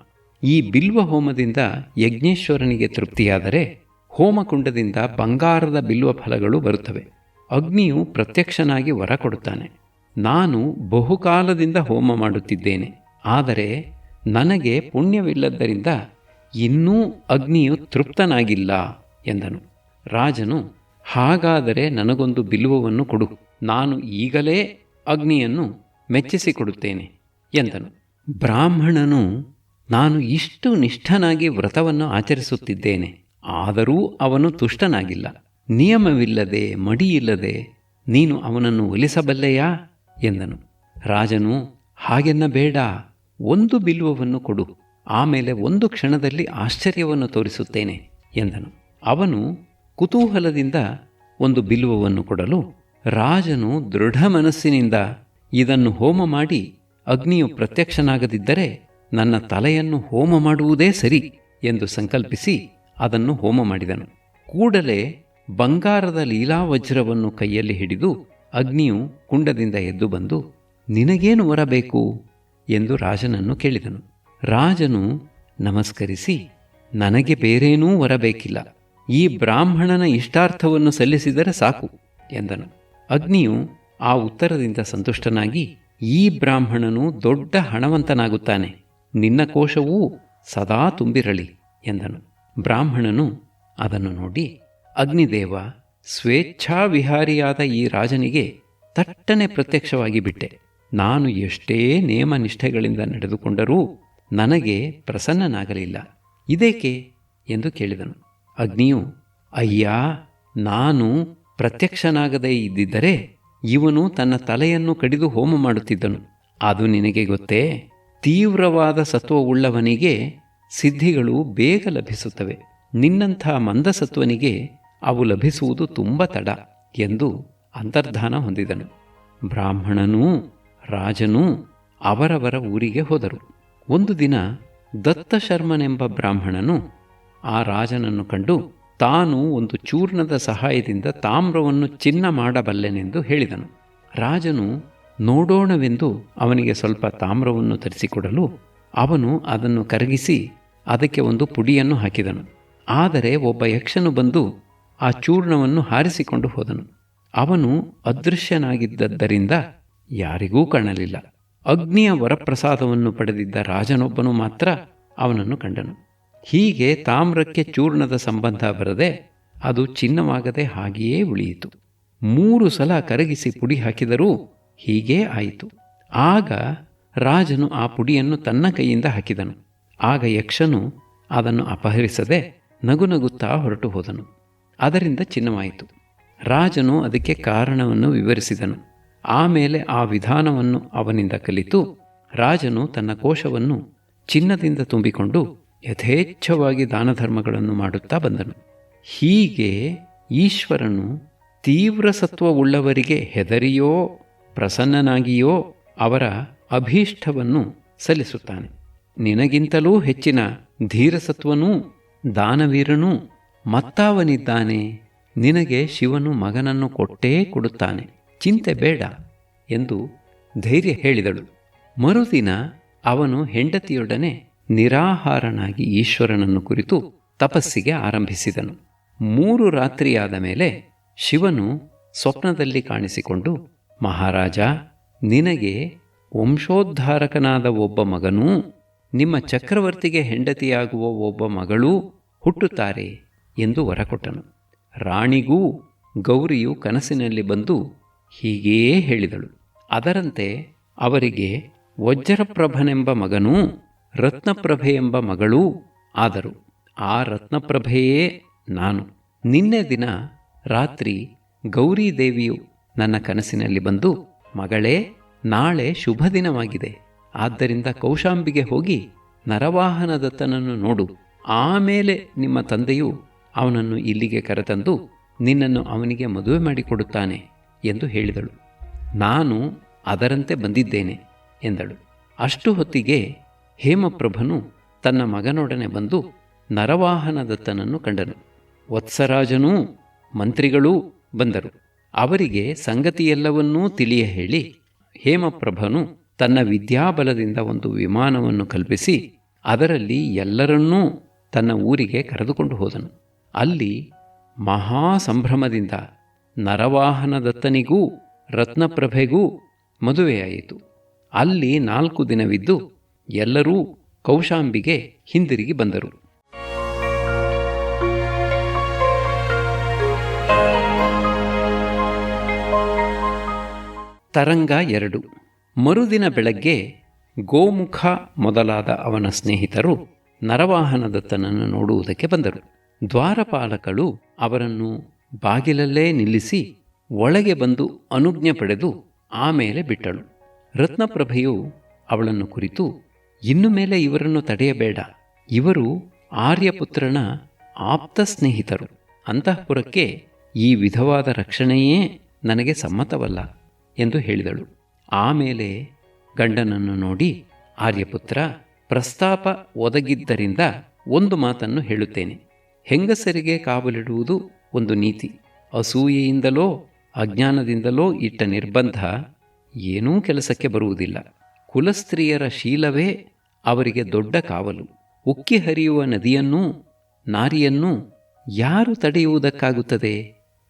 ಈ ಬಿಲ್ವ ಹೋಮದಿಂದ ಯಜ್ಞೇಶ್ವರನಿಗೆ ತೃಪ್ತಿಯಾದರೆ ಹೋಮಕುಂಡದಿಂದ ಬಂಗಾರದ ಬಿಲ್ವ ಫಲಗಳು ಬರುತ್ತವೆ. ಅಗ್ನಿಯು ಪ್ರತ್ಯಕ್ಷನಾಗಿ ವರ ಕೊಡುತ್ತಾನೆ. ನಾನು ಬಹುಕಾಲದಿಂದ ಹೋಮ ಮಾಡುತ್ತಿದ್ದೇನೆ, ಆದರೆ ನನಗೆ ಪುಣ್ಯವಿಲ್ಲದ್ದರಿಂದ ಇನ್ನೂ ಅಗ್ನಿಯು ತೃಪ್ತನಾಗಿಲ್ಲ ಎಂದನು. ರಾಜನು, ಹಾಗಾದರೆ ನನಗೊಂದು ಬಿಲ್ವವನ್ನು ಕೊಡು, ನಾನು ಈಗಲೇ ಅಗ್ನಿಯನ್ನು ಮೆಚ್ಚಿಸಿಕೊಡುತ್ತೇನೆ ಎಂದನು. ಬ್ರಾಹ್ಮಣನು, ನಾನು ಇಷ್ಟು ನಿಷ್ಠನಾಗಿ ವ್ರತವನ್ನು ಆಚರಿಸುತ್ತಿದ್ದೇನೆ, ಆದರೂ ಅವನು ತುಷ್ಟನಾಗಿಲ್ಲ. ನಿಯಮವಿಲ್ಲದೆ ಮಡಿಯಿಲ್ಲದೆ ನೀನು ಅವನನ್ನು ಒಲಿಸಬಲ್ಲೆಯಾ ಎಂದನು. ರಾಜನು, ಹಾಗೆನ್ನಬೇಡ, ಒಂದು ಬಿಲ್ವವನ್ನು ಕೊಡು, ಆಮೇಲೆ ಒಂದು ಕ್ಷಣದಲ್ಲಿ ಆಶ್ಚರ್ಯವನ್ನು ತೋರಿಸುತ್ತೇನೆ ಎಂದನು. ಅವನು ಕುತೂಹಲದಿಂದ ಒಂದು ಬಿಲ್ವವನ್ನು ಕೊಡಲು ರಾಜನು ದೃಢ ಮನಸ್ಸಿನಿಂದ ಇದನ್ನು ಹೋಮ ಮಾಡಿ ಅಗ್ನಿಯು ಪ್ರತ್ಯಕ್ಷನಾಗದಿದ್ದರೆ ನನ್ನ ತಲೆಯನ್ನು ಹೋಮ ಮಾಡುವುದೇ ಸರಿ ಎಂದು ಸಂಕಲ್ಪಿಸಿ ಅದನ್ನು ಹೋಮ ಮಾಡಿದನು. ಕೂಡಲೇ ಬಂಗಾರದ ಲೀಲಾವಜ್ರವನ್ನು ಕೈಯಲ್ಲಿ ಹಿಡಿದು ಅಗ್ನಿಯು ಕುಂಡದಿಂದ ಎದ್ದು ಬಂದು, ನಿನಗೇನು ವರ ಬೇಕು ಎಂದು ರಾಜನನ್ನು ಕೇಳಿದನು. ರಾಜನು ನಮಸ್ಕರಿಸಿ, ನನಗೆ ಬೇರೇನೂ ವರ ಬೇಕಿಲ್ಲ, ಈ ಬ್ರಾಹ್ಮಣನ ಇಷ್ಟಾರ್ಥವನ್ನು ಸಲ್ಲಿಸಿದರೆ ಸಾಕು ಎಂದನು. ಅಗ್ನಿಯು ಆ ಉತ್ತರದಿಂದ ಸಂತುಷ್ಟನಾಗಿ, ಈ ಬ್ರಾಹ್ಮಣನು ದೊಡ್ಡ ಹಣವಂತನಾಗುತ್ತಾನೆ, ನಿನ್ನ ಕೋಶವೂ ಸದಾ ತುಂಬಿರಲಿ ಎಂದನು. ಬ್ರಾಹ್ಮಣನು ಅದನ್ನು ನೋಡಿ, ಅಗ್ನಿದೇವ, ಸ್ವೇಚ್ಛಾವಿಹಾರಿಯಾದ ಈ ರಾಜನಿಗೆ ತಟ್ಟನೆ ಪ್ರತ್ಯಕ್ಷವಾಗಿ ಬಿಟ್ಟೆ. ನಾನು ಎಷ್ಟೇ ನೇಮ ನಿಷ್ಠೆಗಳಿಂದ ನಡೆದುಕೊಂಡರೂ ನನಗೆ ಪ್ರಸನ್ನನಾಗಲಿಲ್ಲ, ಇದೇಕೆ ಎಂದು ಕೇಳಿದನು. ಅಗ್ನಿಯು, ಅಯ್ಯ, ನಾನು ಪ್ರತ್ಯಕ್ಷನಾಗದೇ ಇದ್ದಿದ್ದರೆ ಇವನು ತನ್ನ ತಲೆಯನ್ನು ಕಡಿದು ಹೋಮ ಮಾಡುತ್ತಿದ್ದನು. ಅದು ನಿನಗೆ ಗೊತ್ತೇ, ತೀವ್ರವಾದ ಸತ್ವವುಳ್ಳವನಿಗೆ ಸಿದ್ಧಿಗಳು ಬೇಗ ಲಭಿಸುತ್ತವೆ, ನಿನ್ನಂಥ ಮಂದಸತ್ವನಿಗೆ ಅವು ಲಭಿಸುವುದು ತುಂಬ ತಡ ಎಂದು ಅಂತರ್ಧಾನ ಹೊಂದಿದನು. ಬ್ರಾಹ್ಮಣನೂ ರಾಜನೂ ಅವರವರ ಊರಿಗೆ ಹೋದರು. ಒಂದು ದಿನ ದತ್ತಶರ್ಮನೆಂಬ ಬ್ರಾಹ್ಮಣನು ಆ ರಾಜನನ್ನು ಕಂಡು ತಾನು ಒಂದು ಚೂರ್ಣದ ಸಹಾಯದಿಂದ ತಾಮ್ರವನ್ನು ಚಿನ್ನ ಮಾಡಬಲ್ಲೆನೆಂದು ಹೇಳಿದನು. ರಾಜನು ನೋಡೋಣವೆಂದು ಅವನಿಗೆ ಸ್ವಲ್ಪ ತಾಮ್ರವನ್ನು ತರಿಸಿಕೊಡಲು ಅವನು ಅದನ್ನು ಕರಗಿಸಿ ಅದಕ್ಕೆ ಒಂದು ಪುಡಿಯನ್ನು ಹಾಕಿದನು. ಆದರೆ ಒಬ್ಬ ಯಕ್ಷನು ಬಂದು ಆ ಚೂರ್ಣವನ್ನು ಹಾರಿಸಿಕೊಂಡು ಹೋದನು. ಅವನು ಅದೃಶ್ಯನಾಗಿದ್ದರಿಂದ ಯಾರಿಗೂ ಕಾಣಲಿಲ್ಲ. ಅಗ್ನಿಯ ವರಪ್ರಸಾದವನ್ನು ಪಡೆದಿದ್ದ ರಾಜನೊಬ್ಬನು ಮಾತ್ರ ಅವನನ್ನು ಕಂಡನು. ಹೀಗೆ ತಾಮ್ರಕ್ಕೆ ಚೂರ್ಣದ ಸಂಬಂಧ ಬರದೆ ಅದು ಚಿನ್ನವಾಗದೆ ಹಾಗೆಯೇ ಉಳಿಯಿತು. 3 ಸಲ ಕರಗಿಸಿ ಪುಡಿ ಹಾಕಿದರೂ ಹೀಗೇ ಆಯಿತು. ಆಗ ರಾಜನು ಆ ಪುಡಿಯನ್ನು ತನ್ನ ಕೈಯಿಂದ ಹಾಕಿದನು. ಆಗ ಯಕ್ಷನು ಅದನ್ನು ಅಪಹರಿಸದೆ ನಗುನಗುತ್ತಾ ಹೊರಟು ಹೋದನು. ಅದರಿಂದ ಚಿನ್ನವಾಯಿತು. ರಾಜನು ಅದಕ್ಕೆ ಕಾರಣವನ್ನು ವಿವರಿಸಿದನು. ಆಮೇಲೆ ಆ ವಿಧಾನವನ್ನು ಅವನಿಂದ ಕಲಿತು ರಾಜನು ತನ್ನ ಕೋಶವನ್ನು ಚಿನ್ನದಿಂದ ತುಂಬಿಕೊಂಡು ಯಥೇಚ್ಛವಾಗಿ ದಾನಧರ್ಮಗಳನ್ನು ಮಾಡುತ್ತಾ ಬಂದನು. ಹೀಗೆ ಈಶ್ವರನು ತೀವ್ರ ಸತ್ವವುಳ್ಳವರಿಗೆ ಹೆದರಿಯೋ ಪ್ರಸನ್ನನಾಗಿಯೋ ಅವರ ಅಭೀಷ್ಟವನ್ನು ಸಲ್ಲಿಸುತ್ತಾನೆ. ನಿನಗಿಂತಲೂ ಹೆಚ್ಚಿನ ಧೀರಸತ್ವನೂ ದಾನವೀರನೂ ಮತ್ತಾವನಿದ್ದಾನೆ, ನಿನಗೆ ಶಿವನು ಮಗನನ್ನು ಕೊಟ್ಟೇ ಕೊಡುತ್ತಾನೆ, ಚಿಂತೆ ಬೇಡ ಎಂದು ಧೈರ್ಯ ಹೇಳಿದಳು. ಮರುದಿನ ಅವನು ಹೆಂಡತಿಯೊಡನೆ ನಿರಾಹಾರನಾಗಿ ಈಶ್ವರನನ್ನು ಕುರಿತು ತಪಸ್ಸಿಗೆ ಆರಂಭಿಸಿದನು. 3 ರಾತ್ರಿಯಾದ ಮೇಲೆ ಶಿವನು ಸ್ವಪ್ನದಲ್ಲಿ ಕಾಣಿಸಿಕೊಂಡು, ಮಹಾರಾಜ, ನಿನಗೆ ವಂಶೋದ್ಧಾರಕನಾದ ಒಬ್ಬ ಮಗನೂ ನಿಮ್ಮ ಚಕ್ರವರ್ತಿಗೆ ಹೆಂಡತಿಯಾಗುವ ಒಬ್ಬ ಮಗಳೂ ಹುಟ್ಟುತ್ತಾರೆ ಎಂದು ವರಕೊಟ್ಟನು. ರಾಣಿಗೂ ಗೌರಿಯು ಕನಸಿನಲ್ಲಿ ಬಂದು ಹೀಗೆಯೇ ಹೇಳಿದಳು. ಅದರಂತೆ ಅವರಿಗೆ ವಜ್ರಪ್ರಭನೆಂಬ ಮಗನೂ ರತ್ನಪ್ರಭೆ ಎಂಬ ಮಗಳೂ ಆದರು. ಆ ರತ್ನಪ್ರಭೆಯೇ ನಾನು. ನಿನ್ನೆ ದಿನ ರಾತ್ರಿ ಗೌರೀದೇವಿಯು ನನ್ನ ಕನಸಿನಲ್ಲಿ ಬಂದು, ಮಗಳೇ, ನಾಳೆ ಶುಭ ದಿನವಾಗಿದೆ, ಆದ್ದರಿಂದ ಕೌಶಾಂಬಿಗೆ ಹೋಗಿ ನರವಾಹನದತ್ತನನ್ನು ನೋಡು, ಆಮೇಲೆ ನಿಮ್ಮ ತಂದೆಯು ಅವನನ್ನು ಇಲ್ಲಿಗೆ ಕರೆತಂದು ನಿನ್ನನ್ನು ಅವನಿಗೆ ಮದುವೆ ಮಾಡಿಕೊಡುತ್ತಾನೆ ಎಂದು ಹೇಳಿದಳು. ನಾನು ಅದರಂತೆ ಬಂದಿದ್ದೇನೆ ಎಂದಳು. ಅಷ್ಟು ಹೊತ್ತಿಗೆ ಹೇಮಪ್ರಭನು ತನ್ನ ಮಗನೊಡನೆ ಬಂದು ನರವಾಹನದತ್ತನನ್ನು ಕಂಡನು. ವತ್ಸರಾಜನೂ ಮಂತ್ರಿಗಳೂ ಬಂದರು. ಅವರಿಗೆ ಸಂಗತಿಯೆಲ್ಲವನ್ನೂ ತಿಳಿಯ ಹೇಳಿ ಹೇಮಪ್ರಭನು ತನ್ನ ವಿದ್ಯಾಬಲದಿಂದ ಒಂದು ವಿಮಾನವನ್ನು ಕಲ್ಪಿಸಿ ಅದರಲ್ಲಿ ಎಲ್ಲರನ್ನೂ ತನ್ನ ಊರಿಗೆ ಕರೆದುಕೊಂಡು ಹೋದನು. ಅಲ್ಲಿ ಮಹಾ ಸಂಭ್ರಮದಿಂದ ನರವಾಹನದತ್ತನಿಗೂ ರತ್ನಪ್ರಭೆಗೂ ಮದುವೆಯಾಯಿತು. ಅಲ್ಲಿ 4 ದಿನವಿದ್ದು ಎಲ್ಲರೂ ಕೌಶಾಂಬಿಗೆ ಹಿಂದಿರುಗಿ ಬಂದರು. ತರಂಗ 2. ಮರುದಿನ ಬೆಳಗ್ಗೆ ಗೋಮುಖ ಮೊದಲಾದ ಅವನ ಸ್ನೇಹಿತರು ನರವಾಹನದತ್ತನನ್ನು ನೋಡುವುದಕ್ಕೆ ಬಂದರು. ದ್ವಾರಪಾಲಕಳು ಅವರನ್ನು ಬಾಗಿಲಲ್ಲೇ ನಿಲ್ಲಿಸಿ ಒಳಗೆ ಬಂದು ಅನುಜ್ಞೆ ಪಡೆದು ಆಮೇಲೆ ಬಿಟ್ಟಳು. ರತ್ನಪ್ರಭೆಯು ಅವಳನ್ನು ಕುರಿತು, ಇನ್ನು ಮೇಲೆ ಇವರನ್ನು ತಡೆಯಬೇಡ, ಇವರು ಆರ್ಯಪುತ್ರನ ಆಪ್ತ ಸ್ನೇಹಿತರು, ಅಂತಃಪುರಕ್ಕೆ ಈ ವಿಧವಾದ ರಕ್ಷಣೆಯೇ ನನಗೆ ಸಮ್ಮತವಲ್ಲ ಎಂದು ಹೇಳಿದಳು. ಆಮೇಲೆ ಗಂಡನನ್ನು ನೋಡಿ, ಆರ್ಯಪುತ್ರ, ಪ್ರಸ್ತಾಪ ಒದಗಿದ್ದರಿಂದ ಒಂದು ಮಾತನ್ನು ಹೇಳುತ್ತೇನೆ. ಹೆಂಗಸರಿಗೆ ಕಾವಲಿಡುವುದು ಒಂದು ನೀತಿ. ಅಸೂಯೆಯಿಂದಲೋ ಅಜ್ಞಾನದಿಂದಲೋ ಇಟ್ಟ ನಿರ್ಬಂಧ ಏನೂ ಕೆಲಸಕ್ಕೆ ಬರುವುದಿಲ್ಲ. ಕುಲಸ್ತ್ರೀಯರ ಶೀಲವೇ ಅವರಿಗೆ ದೊಡ್ಡ ಕಾವಲು. ಉಕ್ಕಿ ಹರಿಯುವ ನದಿಯನ್ನೂ ನಾರಿಯನ್ನೂ ಯಾರು ತಡೆಯುವುದಕ್ಕಾಗುತ್ತದೆ?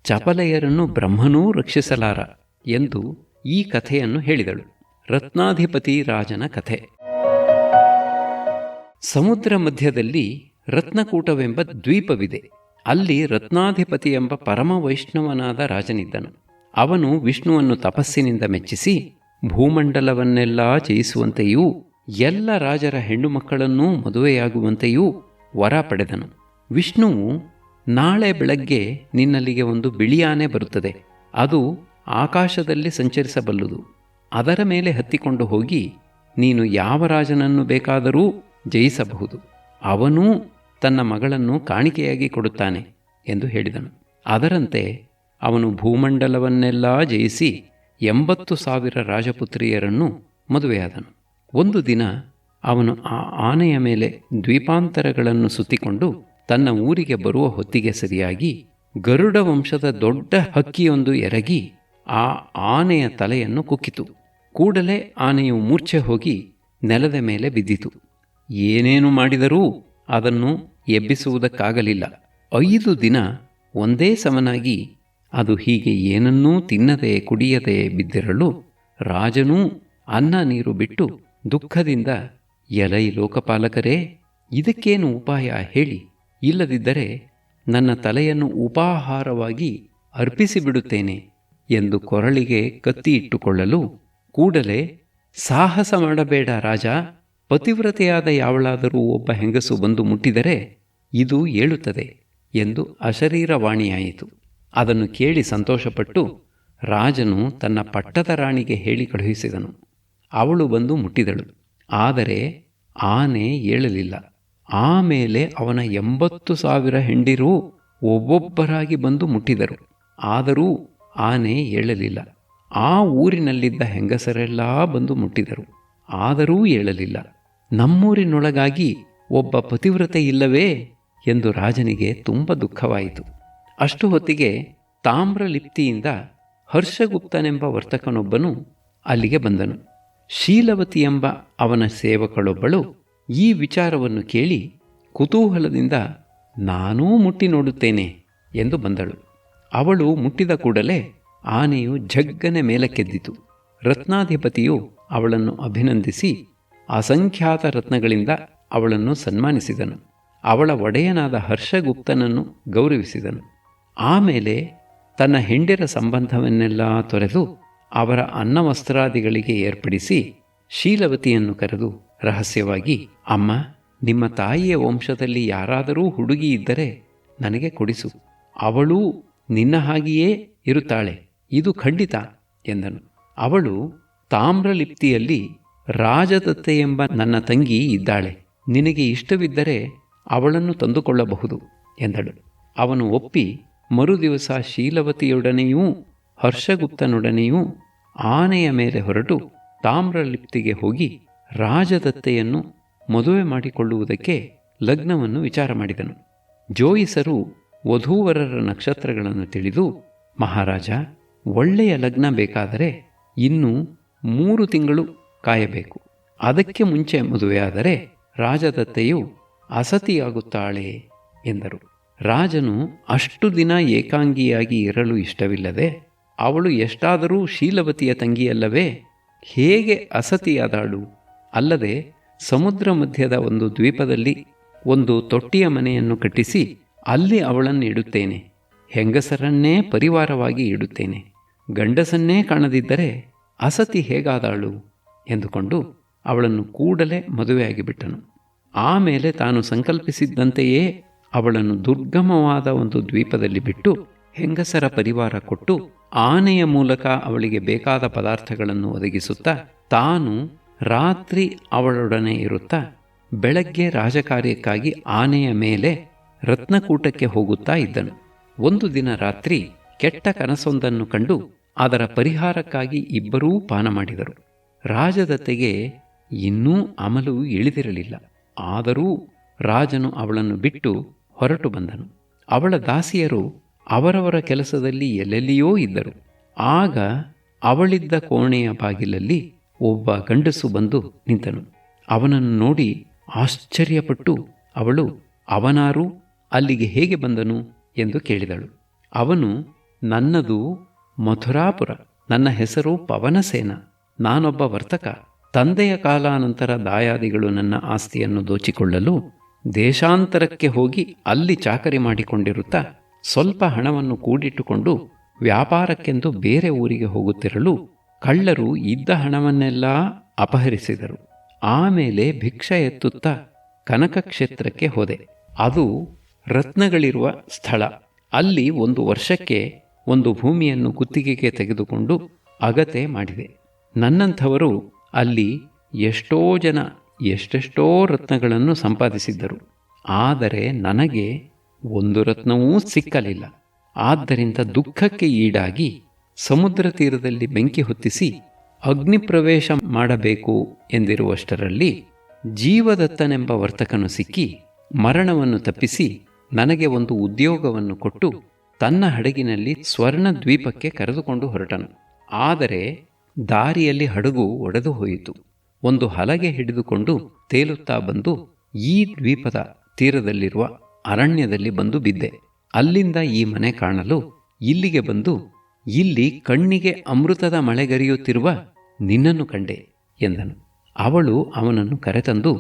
ಚಪಲೆಯರನ್ನು ಬ್ರಹ್ಮನೂ ರಕ್ಷಿಸಲಾರ ಎಂದು ಈ ಕಥೆಯನ್ನು ಹೇಳಿದಳು. ರತ್ನಾಧಿಪತಿ ರಾಜನ ಕಥೆ. ಸಮುದ್ರ ಮಧ್ಯದಲ್ಲಿ ರತ್ನಕೂಟವೆಂಬ ದ್ವೀಪವಿದೆ. ಅಲ್ಲಿ ರತ್ನಾಧಿಪತಿ ಎಂಬ ಪರಮ ವೈಷ್ಣವನಾದ ರಾಜನಿದ್ದನು. ಅವನು ವಿಷ್ಣುವನ್ನು ತಪಸ್ಸಿನಿಂದ ಮೆಚ್ಚಿಸಿ ಭೂಮಂಡಲವನ್ನೆಲ್ಲ ಜಯಿಸುವಂತೆಯೂ ಎಲ್ಲ ರಾಜರ ಹೆಣ್ಣು ಮಕ್ಕಳನ್ನೂ ಮದುವೆಯಾಗುವಂತೆಯೂ ವರ ಪಡೆದನು. ವಿಷ್ಣುವು, ನಾಳೆ ಬೆಳಗ್ಗೆ ನಿನ್ನಲ್ಲಿಗೆ ಒಂದು ಬಿಳಿಯಾನೆ ಬರುತ್ತದೆ. ಅದು ಆಕಾಶದಲ್ಲಿ ಸಂಚರಿಸಬಲ್ಲುದು. ಅದರ ಮೇಲೆ ಹತ್ತಿಕೊಂಡು ಹೋಗಿ ನೀನು ಯಾವ ರಾಜನನ್ನು ಬೇಕಾದರೂ ಜಯಿಸಬಹುದು. ಅವನೂ ತನ್ನ ಮಗಳನ್ನು ಕಾಣಿಕೆಯಾಗಿ ಕೊಡುತ್ತಾನೆ ಎಂದು ಹೇಳಿದನು. ಅದರಂತೆ ಅವನು ಭೂಮಂಡಲವನ್ನೆಲ್ಲ ಜಯಿಸಿ 80,000 ರಾಜಪುತ್ರಿಯರನ್ನು ಮದುವೆಯಾದನು. ಒಂದು ದಿನ ಅವನು ಆ ಆನೆಯ ಮೇಲೆ ದ್ವೀಪಾಂತರಗಳನ್ನು ಸುತ್ತಿಕೊಂಡು ತನ್ನ ಊರಿಗೆ ಬರುವ ಹೊತ್ತಿಗೆ ಸರಿಯಾಗಿ ಗರುಡ ವಂಶದ ದೊಡ್ಡ ಹಕ್ಕಿಯೊಂದು ಎರಗಿ ಆ ಆನೆಯ ತಲೆಯನ್ನು ಕುಕ್ಕಿತು. ಕೂಡಲೇ ಆನೆಯು ಮೂರ್ಛೆ ಹೋಗಿ ನೆಲದ ಮೇಲೆ ಬಿದ್ದಿತು. ಏನೇನು ಮಾಡಿದರೂ ಅದನ್ನು ಎಬ್ಬಿಸುವುದಕ್ಕಾಗಲಿಲ್ಲ. 5 ದಿನ ಒಂದೇ ಸಮನಾಗಿ ಅದು ಹೀಗೆ ಏನನ್ನೂ ತಿನ್ನದೆ ಕುಡಿಯದೆ ಬಿದ್ದಿರಲು ರಾಜನೂ ಅನ್ನ ನೀರು ಬಿಟ್ಟು ದುಃಖದಿಂದ, ಎಲೈ ಲೋಕಪಾಲಕರೇ, ಇದಕ್ಕೇನು ಉಪಾಯ ಹೇಳಿ, ಇಲ್ಲದಿದ್ದರೆ ನನ್ನ ತಲೆಯನ್ನು ಉಪಾಹಾರವಾಗಿ ಅರ್ಪಿಸಿಬಿಡುತ್ತೇನೆ ಎಂದು ಕೊರಳಿಗೆ ಕತ್ತಿ ಇಟ್ಟುಕೊಳ್ಳಲು, ಕೂಡಲೇ ಸಾಹಸ ಮಾಡಬೇಡ ರಾಜ, ಪತಿವ್ರತೆಯಾದ ಯಾವಳಾದರೂ ಒಬ್ಬ ಹೆಂಗಸು ಬಂದು ಮುಟ್ಟಿದರೆ ಇದು ಏಳುತ್ತದೆ ಎಂದು ಅಶರೀರವಾಣಿಯಾಯಿತು. ಅದನ್ನು ಕೇಳಿ ಸಂತೋಷಪಟ್ಟು ರಾಜನು ತನ್ನ ಪಟ್ಟದ ರಾಣಿಗೆ ಹೇಳಿ ಕಳುಹಿಸಿದನು. ಅವಳು ಬಂದು ಮುಟ್ಟಿದಳು. ಆದರೆ ಆನೆ ಏಳಲಿಲ್ಲ. ಆಮೇಲೆ ಅವನ 80,000 ಹೆಂಡಿರೂ ಒಬ್ಬೊಬ್ಬರಾಗಿ ಬಂದು ಮುಟ್ಟಿದರು. ಆದರೂ ಆನೆ ಏಳಲಿಲ್ಲ. ಆ ಊರಿನಲ್ಲಿದ್ದ ಹೆಂಗಸರೆಲ್ಲ ಬಂದು ಮುಟ್ಟಿದರು. ಆದರೂ ಏಳಲಿಲ್ಲ. ನಮ್ಮೂರಿನೊಳಗಾಗಿ ಒಬ್ಬ ಪತಿವ್ರತೆ ಇಲ್ಲವೇ ಎಂದು ರಾಜನಿಗೆ ತುಂಬ ದುಃಖವಾಯಿತು. ಅಷ್ಟು ಹೊತ್ತಿಗೆ ತಾಮ್ರಲಿಪ್ತಿಯಿಂದ ಹರ್ಷಗುಪ್ತನೆಂಬ ವರ್ತಕನೊಬ್ಬನು ಅಲ್ಲಿಗೆ ಬಂದನು. ಶೀಲವತಿ ಎಂಬ ಅವನ ಸೇವಕಳೊಬ್ಬಳು ಈ ವಿಚಾರವನ್ನು ಕೇಳಿ ಕುತೂಹಲದಿಂದ ನಾನೂ ಮುಟ್ಟಿ ನೋಡುತ್ತೇನೆ ಎಂದು ಬಂದಳು. ಅವಳು ಮುಟ್ಟಿದ ಕೂಡಲೇ ಆನೆಯು ಝಗ್ಗನೆ ಮೇಲಕ್ಕೆದ್ದಿತು. ರತ್ನಾಧಿಪತಿಯು ಅವಳನ್ನು ಅಭಿನಂದಿಸಿ ಅಸಂಖ್ಯಾತ ರತ್ನಗಳಿಂದ ಅವಳನ್ನು ಸನ್ಮಾನಿಸಿದನು. ಅವಳ ಒಡೆಯನಾದ ಹರ್ಷಗುಪ್ತನನ್ನು ಗೌರವಿಸಿದನು. ಆಮೇಲೆ ತನ್ನ ಹೆಂಡಿರ ಸಂಬಂಧವನ್ನೆಲ್ಲ ತೊರೆದು ಅವರ ಅನ್ನವಸ್ತ್ರಾದಿಗಳಿಗೆ ಏರ್ಪಡಿಸಿ ಶೀಲವತಿಯನ್ನು ಕರೆದು ರಹಸ್ಯವಾಗಿ, ಅಮ್ಮ, ನಿಮ್ಮ ತಾಯಿಯ ವಂಶದಲ್ಲಿ ಯಾರಾದರೂ ಹುಡುಗಿ ಇದ್ದರೆ ನನಗೆ ಕೊಡಿಸು. ಅವಳೂ ನಿನ್ನ ಹಾಗೆಯೇ ಇರುತ್ತಾಳೆ, ಇದು ಖಂಡಿತ ಎಂದನು. ಅವಳು, ತಾಮ್ರಲಿಪ್ತಿಯಲ್ಲಿ ರಾಜದತ್ತೆ ಎಂಬ ನನ್ನ ತಂಗಿ ಇದ್ದಾಳೆ, ನಿನಗೆ ಇಷ್ಟವಿದ್ದರೆ ಅವಳನ್ನು ತಂದುಕೊಳ್ಳಬಹುದು ಎಂದಳು. ಅವನು ಒಪ್ಪಿ ಮರುದಿವಸ ಶೀಲವತಿಯೊಡನೆಯೂ ಹರ್ಷಗುಪ್ತನೊಡನೆಯೂ ಆನೆಯ ಮೇಲೆ ಹೊರಟು ತಾಮ್ರಲಿಪ್ತಿಗೆ ಹೋಗಿ ರಾಜದತ್ತೆಯನ್ನು ಮದುವೆ ಮಾಡಿಕೊಳ್ಳುವುದಕ್ಕೆ ಲಗ್ನವನ್ನು ವಿಚಾರ ಮಾಡಿದನು. ಜೋಯಿಸರು ವಧೂವರರ ನಕ್ಷತ್ರಗಳನ್ನು ತಿಳಿದು, ಮಹಾರಾಜ, ಒಳ್ಳೆಯ ಲಗ್ನ ಬೇಕಾದರೆ ಇನ್ನೂ 3 ತಿಂಗಳು ಕಾಯಬೇಕು. ಅದಕ್ಕೆ ಮುಂಚೆ ಮದುವೆಯಾದರೆ ರಾಜದತ್ತೆಯು ಅಸತಿಯಾಗುತ್ತಾಳೆ ಎಂದರು. ರಾಜನು ಅಷ್ಟು ದಿನ ಏಕಾಂಗಿಯಾಗಿ ಇರಲು ಇಷ್ಟವಿಲ್ಲದೆ, ಅವಳು ಎಷ್ಟಾದರೂ ಶೀಲವತಿಯ ತಂಗಿಯಲ್ಲವೇ, ಹೇಗೆ ಅಸತಿಯಾದಾಳು? ಅಲ್ಲದೆ ಸಮುದ್ರ ಮಧ್ಯದ ಒಂದು ದ್ವೀಪದಲ್ಲಿ ಒಂದು ತೊಟ್ಟಿಯ ಮನೆಯನ್ನು ಕಟ್ಟಿಸಿ ಅಲ್ಲಿ ಅವಳನ್ನು ಇಡುತ್ತೇನೆ. ಹೆಂಗಸರನ್ನೇ ಪರಿವಾರವಾಗಿ ಇಡುತ್ತೇನೆ. ಗಂಡಸನ್ನೇ ಕಾಣದಿದ್ದರೆ ಅಸತಿ ಹೇಗಾದಾಳು ಎಂದುಕೊಂಡು ಅವಳನ್ನು ಕೂಡಲೇ ಮದುವೆಯಾಗಿಬಿಟ್ಟನು. ಆಮೇಲೆ ತಾನು ಸಂಕಲ್ಪಿಸಿದ್ದಂತೆಯೇ ಅವಳನ್ನು ದುರ್ಗಮವಾದ ಒಂದು ದ್ವೀಪದಲ್ಲಿ ಬಿಟ್ಟು ಹೆಂಗಸರ ಪರಿವಾರ ಕೊಟ್ಟು ಆನೆಯ ಮೂಲಕ ಅವಳಿಗೆ ಬೇಕಾದ ಪದಾರ್ಥಗಳನ್ನು ಒದಗಿಸುತ್ತಾ ತಾನು ರಾತ್ರಿ ಅವಳೊಡನೆ ಇರುತ್ತಾ ಬೆಳಗ್ಗೆ ರಾಜಕಾರ್ಯಕ್ಕಾಗಿ ಆನೆಯ ಮೇಲೆ ರತ್ನಕೂಟಕ್ಕೆ ಹೋಗುತ್ತಾ ಇದ್ದನು. ಒಂದು ದಿನ ರಾತ್ರಿ ಕೆಟ್ಟ ಕನಸೊಂದನ್ನು ಕಂಡು ಅದರ ಪರಿಹಾರಕ್ಕಾಗಿ ಇಬ್ಬರೂ ಪಾನ ಮಾಡಿದರು. ರಾಜದತ್ತೆಗೆ ಇನ್ನೂ ಅಮಲು ಇಳಿದಿರಲಿಲ್ಲ. ಆದರೂ ರಾಜನು ಅವಳನ್ನು ಬಿಟ್ಟು ಹೊರಟು ಬಂದನು. ಅವಳ ದಾಸಿಯರು ಅವರವರ ಕೆಲಸದಲ್ಲಿ ಎಲ್ಲೆಲ್ಲಿಯೋ ಇದ್ದರು. ಆಗ ಅವಳಿದ್ದ ಕೋಣೆಯ ಬಾಗಿಲಲ್ಲಿ ಒಬ್ಬ ಗಂಡಸು ಬಂದು ನಿಂತನು. ಅವನನ್ನು ನೋಡಿ ಆಶ್ಚರ್ಯಪಟ್ಟು ಅವಳು, ಅವನಾರು, ಅಲ್ಲಿಗೆ ಹೇಗೆ ಬಂದನು ಎಂದು ಕೇಳಿದಳು. ಅವನು, ನನ್ನದು ಮಥುರಾಪುರ, ನನ್ನ ಹೆಸರು ಪವನಸೇನ, ನಾನೊಬ್ಬ ವರ್ತಕ. ತಂದೆಯ ಕಾಲಾನಂತರ ದಾಯಾದಿಗಳು ನನ್ನ ಆಸ್ತಿಯನ್ನು ದೋಚಿಕೊಳ್ಳಲು ದೇಶಾಂತರಕ್ಕೆ ಹೋಗಿ ಅಲ್ಲಿ ಚಾಕರಿ ಮಾಡಿಕೊಂಡಿರುತ್ತಾ ಸ್ವಲ್ಪ ಹಣವನ್ನು ಕೂಡಿಟ್ಟುಕೊಂಡು ವ್ಯಾಪಾರಕ್ಕೆಂದು ಬೇರೆ ಊರಿಗೆ ಹೋಗುತ್ತಿರಲು ಕಳ್ಳರು ಇದ್ದ ಹಣವನ್ನೆಲ್ಲ ಅಪಹರಿಸಿದರು. ಆಮೇಲೆ ಭಿಕ್ಷೆ ಎತ್ತುತ್ತಾ ಕನಕ ಕ್ಷೇತ್ರಕ್ಕೆ ಹೋದೆ. ಅದು ರತ್ನಗಳಿರುವ ಸ್ಥಳ. ಅಲ್ಲಿ 1 ವರ್ಷಕ್ಕೆ ಒಂದು ಭೂಮಿಯನ್ನು ಗುತ್ತಿಗೆಗೆ ತೆಗೆದುಕೊಂಡು ಅಗತೆ ಮಾಡಿದೆ. ನನ್ನಂಥವರು ಅಲ್ಲಿ ಎಷ್ಟೋ ಜನ ಎಷ್ಟೆಷ್ಟೋ ರತ್ನಗಳನ್ನು ಸಂಪಾದಿಸಿದ್ದರು. ಆದರೆ ನನಗೆ ಒಂದು ರತ್ನವೂ ಸಿಕ್ಕಲಿಲ್ಲ. ಆದ್ದರಿಂದ ದುಃಖಕ್ಕೆ ಈಡಾಗಿ ಸಮುದ್ರ ತೀರದಲ್ಲಿ ಬೆಂಕಿ ಹೊತ್ತಿಸಿ ಅಗ್ನಿ ಪ್ರವೇಶ ಮಾಡಬೇಕು ಎಂದಿರುವಷ್ಟರಲ್ಲಿ ಜೀವದತ್ತನೆಂಬ ವರ್ತಕನು ಸಿಕ್ಕಿ ಮರಣವನ್ನು ತಪ್ಪಿಸಿ ನನಗೆ ಒಂದು ಉದ್ಯೋಗವನ್ನು ಕೊಟ್ಟು ತನ್ನ ಹಡಗಿನಲ್ಲಿ ಸ್ವರ್ಣ ದ್ವೀಪಕ್ಕೆ ಕರೆದುಕೊಂಡು ಹೊರಟನು. ಆದರೆ ದಾರಿಯಲ್ಲಿ ಹಡಗು ಒಡೆದು ಹೋಯಿತು. ಒಂದು ಹಲಗೆ ಹಿಡಿದುಕೊಂಡು ತೇಲುತ್ತಾ ಬಂದು ಈ ದ್ವೀಪದ ತೀರದಲ್ಲಿರುವ ಅರಣ್ಯದಲ್ಲಿ ಬಂದು ಬಿದ್ದೆ. ಅಲ್ಲಿಂದ ಈ ಮನೆ ಕಾಣಲು ಇಲ್ಲಿಗೆ ಬಂದು ಇಲ್ಲಿ ಕಣ್ಣಿಗೆ ಅಮೃತದ ಮಳೆಗರಿಯುತ್ತಿರುವ ನಿನ್ನನ್ನು ಕಂಡೆ ಎಂದನು. ಅವಳು ಅವನನ್ನು ಕರೆತಂದು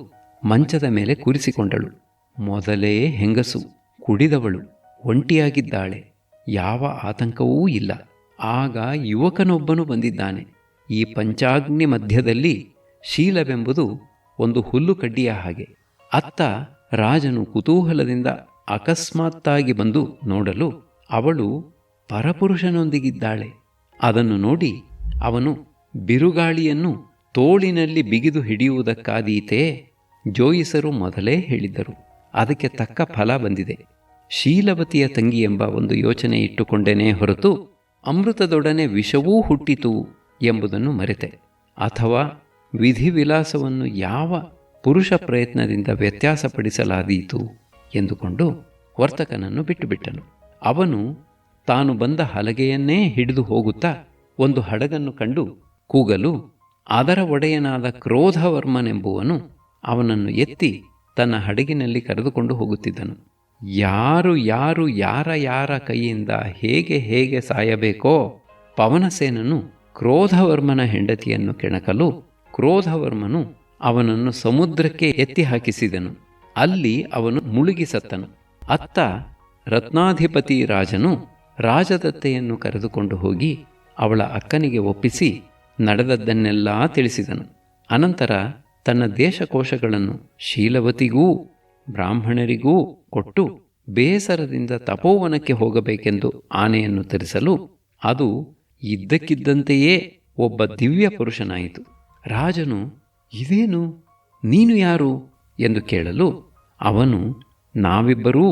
ಮಂಚದ ಮೇಲೆ ಕೂರಿಸಿಕೊಂಡಳು. ಮೊದಲೇ ಹೆಂಗಸು, ಕುಡಿದವಳು, ಒಂಟಿಯಾಗಿದ್ದಾಳೆ, ಯಾವ ಆತಂಕವೂ ಇಲ್ಲ. ಆಗ ಯುವಕನೊಬ್ಬನು ಬಂದಿದ್ದಾನೆ. ಈ ಪಂಚಾಗ್ನಿ ಮಧ್ಯದಲ್ಲಿ ಶೀಲವೆಂಬುದು ಒಂದು ಹುಲ್ಲು ಕಡ್ಡಿಯ ಹಾಗೆ. ಅತ್ತ ರಾಜನು ಕುತೂಹಲದಿಂದ ಅಕಸ್ಮಾತ್ತಾಗಿ ಬಂದು ನೋಡಲು ಅವಳು ಪರಪುರುಷನೊಂದಿಗಿದ್ದಾಳೆ. ಅದನ್ನು ನೋಡಿ ಅವನು ಬಿರುಗಾಳಿಯನ್ನು ತೋಳಿನಲ್ಲಿ ಬಿಗಿದು ಹಿಡಿಯುವುದಕ್ಕಾದೀತೇ ಜೋಯಿಸರು ಮೊದಲೇ ಹೇಳಿದ್ದರು. ಅದಕ್ಕೆ ತಕ್ಕ ಫಲ ಬಂದಿದೆ. ಶೀಲವತಿಯ ತಂಗಿ ಎಂಬ ಒಂದು ಯೋಚನೆ ಇಟ್ಟುಕೊಂಡೇನೇ ಹೊರತು ಅಮೃತದೊಡನೆ ವಿಷವೂ ಹುಟ್ಟಿತು ಎಂಬುದನ್ನು ಮರೆತೆ. ಅಥವಾ ವಿಧಿವಿಲಾಸವನ್ನು ಯಾವ ಪುರುಷ ಪ್ರಯತ್ನದಿಂದ ವ್ಯತ್ಯಾಸಪಡಿಸಲಾದೀತು ಎಂದುಕೊಂಡು ವರ್ತಕನನ್ನು ಬಿಟ್ಟುಬಿಟ್ಟನು. ಅವನು ತಾನು ಬಂದ ಹಲಗೆಯನ್ನೇ ಹಿಡಿದು ಹೋಗುತ್ತಾ ಒಂದು ಹಡಗನ್ನು ಕಂಡು ಕೂಗಲು ಅದರ ಒಡೆಯನಾದ ಕ್ರೋಧವರ್ಮನೆಂಬುವನು ಅವನನ್ನು ಎತ್ತಿ ತನ್ನ ಹಡಗಿನಲ್ಲಿ ಕರೆದುಕೊಂಡು ಹೋಗುತ್ತಿದ್ದನು. ಯಾರು ಯಾರ ಕೈಯಿಂದ ಹೇಗೆ ಸಾಯಬೇಕೋ ಪವನಸೇನನು ಕ್ರೋಧವರ್ಮನ ಹೆಂಡತಿಯನ್ನು ಕೆಣಕಲು ಕ್ರೋಧವರ್ಮನು ಅವನನ್ನು ಸಮುದ್ರಕ್ಕೆ ಎತ್ತಿ ಹಾಕಿಸಿದನು. ಅಲ್ಲಿ ಅವನು ಮುಳುಗಿ ಸತ್ತನು. ಅತ್ತ ರತ್ನಾಧಿಪತಿ ರಾಜನು ರಾಜದತ್ತೆಯನ್ನು ಕರೆದುಕೊಂಡು ಹೋಗಿ ಅವಳ ಅಕ್ಕನಿಗೆ ಒಪ್ಪಿಸಿ ನಡೆದದ್ದನ್ನೆಲ್ಲ ತಿಳಿಸಿದನು. ಅನಂತರ ತನ್ನ ದೇಶಕೋಶಗಳನ್ನು ಶೀಲವತಿಗೂ ಬ್ರಾಹ್ಮಣರಿಗೂ ಕೊಟ್ಟು ಬೇಸರದಿಂದ ತಪೋವನಕ್ಕೆ ಹೋಗಬೇಕೆಂದು ಆನೆಯನ್ನು ತರಿಸಲು ಅದು ಇದ್ದಕ್ಕಿದ್ದಂತೆಯೇ ಒಬ್ಬ ದಿವ್ಯ ಪುರುಷನಾಯಿತು. ರಾಜನು, ಇದೇನು, ನೀನು ಯಾರು ಎಂದು ಕೇಳಲು ಅವನು, ನಾವಿಬ್ಬರೂ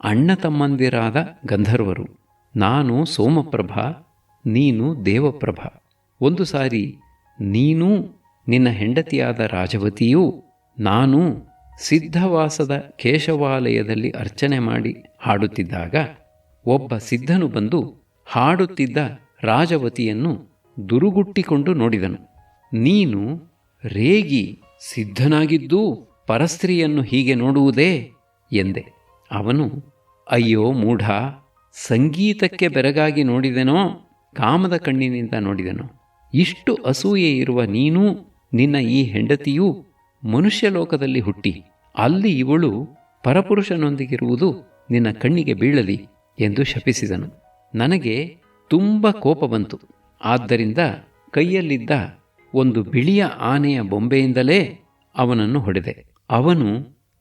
ಅಣ್ಣ ತಮ್ಮಂದಿರಾದ ಗಂಧರ್ವರು. ನಾನು ಸೋಮಪ್ರಭ, ನೀನು ದೇವಪ್ರಭ. ಒಂದು ಸಾರಿ ನೀನೂ ನಿನ್ನ ಹೆಂಡತಿಯಾದ ರಾಜವತಿಯೂ ನಾನು ಸಿದ್ಧವಾಸದ ಕೇಶವಾಲಯದಲ್ಲಿ ಅರ್ಚನೆ ಮಾಡಿ ಹಾಡುತ್ತಿದ್ದಾಗ ಒಬ್ಬ ಸಿದ್ಧನು ಬಂದು ಹಾಡುತ್ತಿದ್ದ ರಾಜವತಿಯನ್ನು ದುರುಗುಟ್ಟಿಕೊಂಡು ನೋಡಿದನು. ನೀನು ರೇಗಿ ಸಿದ್ಧನಾಗಿದ್ದೂ ಪರಸ್ತ್ರೀಯನ್ನು ಹೀಗೆ ನೋಡುವುದೇ ಎಂದೆ. ಅವನು, ಅಯ್ಯೋ ಮೂಢ, ಸಂಗೀತಕ್ಕೆ ಬೆರಗಾಗಿ ನೋಡಿದೆನೋ, ಕಾಮದ ಕಣ್ಣಿನಿಂದ ನೋಡಿದೆನೋ. ಇಷ್ಟು ಅಸೂಯೆ ಇರುವ ನೀನೂ ನಿನ್ನ ಈ ಹೆಂಡತಿಯೂ ಮನುಷ್ಯಲೋಕದಲ್ಲಿ ಹುಟ್ಟಿ ಅಲ್ಲಿ ಇವಳು ಪರಪುರುಷನೊಂದಿಗಿರುವುದು ನಿನ್ನ ಕಣ್ಣಿಗೆ ಬೀಳಲಿ ಎಂದು ಶಪಿಸಿದನು. ನನಗೆ ತುಂಬ ಕೋಪ ಬಂತು. ಆದ್ದರಿಂದ ಕೈಯಲ್ಲಿದ್ದ ಒಂದು ಬಿಳಿಯ ಆನೆಯ ಬೊಂಬೆಯಿಂದಲೇ ಅವನನ್ನು ಹೊಡೆದೆ. ಅವನು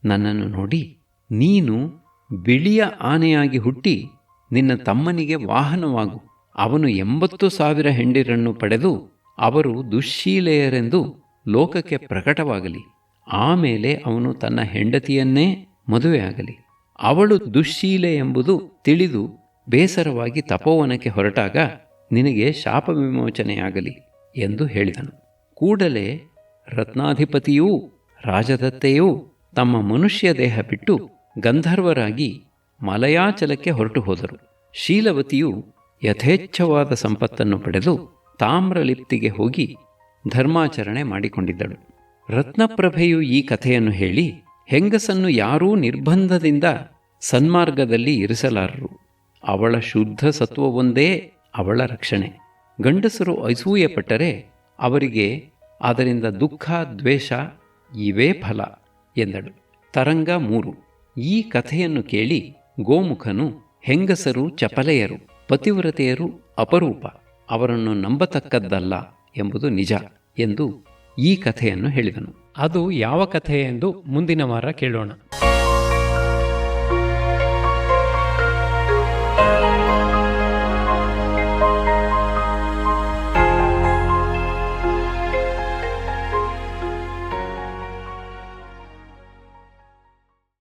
ನನ್ನನ್ನು ನೋಡಿ, ನೀನು ಬಿಳಿಯ ಆನೆಯಾಗಿ ಹುಟ್ಟಿ ನಿನ್ನ ತಮ್ಮನಿಗೆ ವಾಹನವಾಗು. ಅವನು 80,000 ಹೆಂಡಿರನ್ನು ಪಡೆದು ಅವರು ದುಶ್ಶೀಲೆಯರೆಂದು ಲೋಕಕ್ಕೆ ಪ್ರಕಟವಾಗಲಿ. ಆಮೇಲೆ ಅವನು ತನ್ನ ಹೆಂಡತಿಯನ್ನೇ ಮದುವೆಯಾಗಲಿ. ಅವಳು ದುಶ್ಶೀಲೆ ಎಂಬುದು ತಿಳಿದು ಬೇಸರವಾಗಿ ತಪೋವನಕ್ಕೆ ಹೊರಟಾಗ ನಿನಗೆ ಶಾಪ ವಿಮೋಚನೆಯಾಗಲಿ ಎಂದು ಹೇಳಿದನು. ಕೂಡಲೇ ರತ್ನಾಧಿಪತಿಯೂ ರಾಜದತ್ತೆಯೂ ತಮ್ಮ ಮನುಷ್ಯ ದೇಹ ಬಿಟ್ಟು ಗಂಧರ್ವರಾಗಿ ಮಲಯಾಚಲಕ್ಕೆ ಹೊರಟು ಹೋದರು. ಶೀಲವತಿಯು ಯಥೇಚ್ಛವಾದ ಸಂಪತ್ತನ್ನು ಪಡೆದು ತಾಮ್ರಲಿಪ್ತಿಗೆ ಹೋಗಿ ಧರ್ಮಾಚರಣೆ ಮಾಡಿಕೊಂಡಿದ್ದಳು. ರತ್ನಪ್ರಭೆಯು ಈ ಕಥೆಯನ್ನು ಹೇಳಿ, ಹೆಂಗಸನ್ನು ಯಾರೂ ನಿರ್ಬಂಧದಿಂದ ಸನ್ಮಾರ್ಗದಲ್ಲಿ ಇರಿಸಲಾರರು. ಅವಳ ಶುದ್ಧ ಸತ್ವವೊಂದೇ ಅವಳ ರಕ್ಷಣೆ. ಗಂಡಸರು ಅಸೂಯೆಪಟ್ಟರೆ ಅವರಿಗೆ ಅದರಿಂದ ದುಃಖ, ದ್ವೇಷ ಇವೇ ಫಲ ಎಂದಳು. ತರಂಗ 3. ಈ ಕಥೆಯನ್ನು ಕೇಳಿ ಗೋಮುಖನು ಹೆಂಗಸರು ಚಪಲೆಯರು, ಪತಿವ್ರತೆಯರು ಅಪರೂಪ, ಅವರನ್ನು ನಂಬತಕ್ಕದ್ದಲ್ಲ ಎಂಬುದು ನಿಜ ಎಂದು ಈ ಕಥೆಯನ್ನು ಹೇಳಿದನು. ಅದು ಯಾವ ಕಥೆ ಎಂದು ಮುಂದಿನ ವಾರ ಕೇಳೋಣ.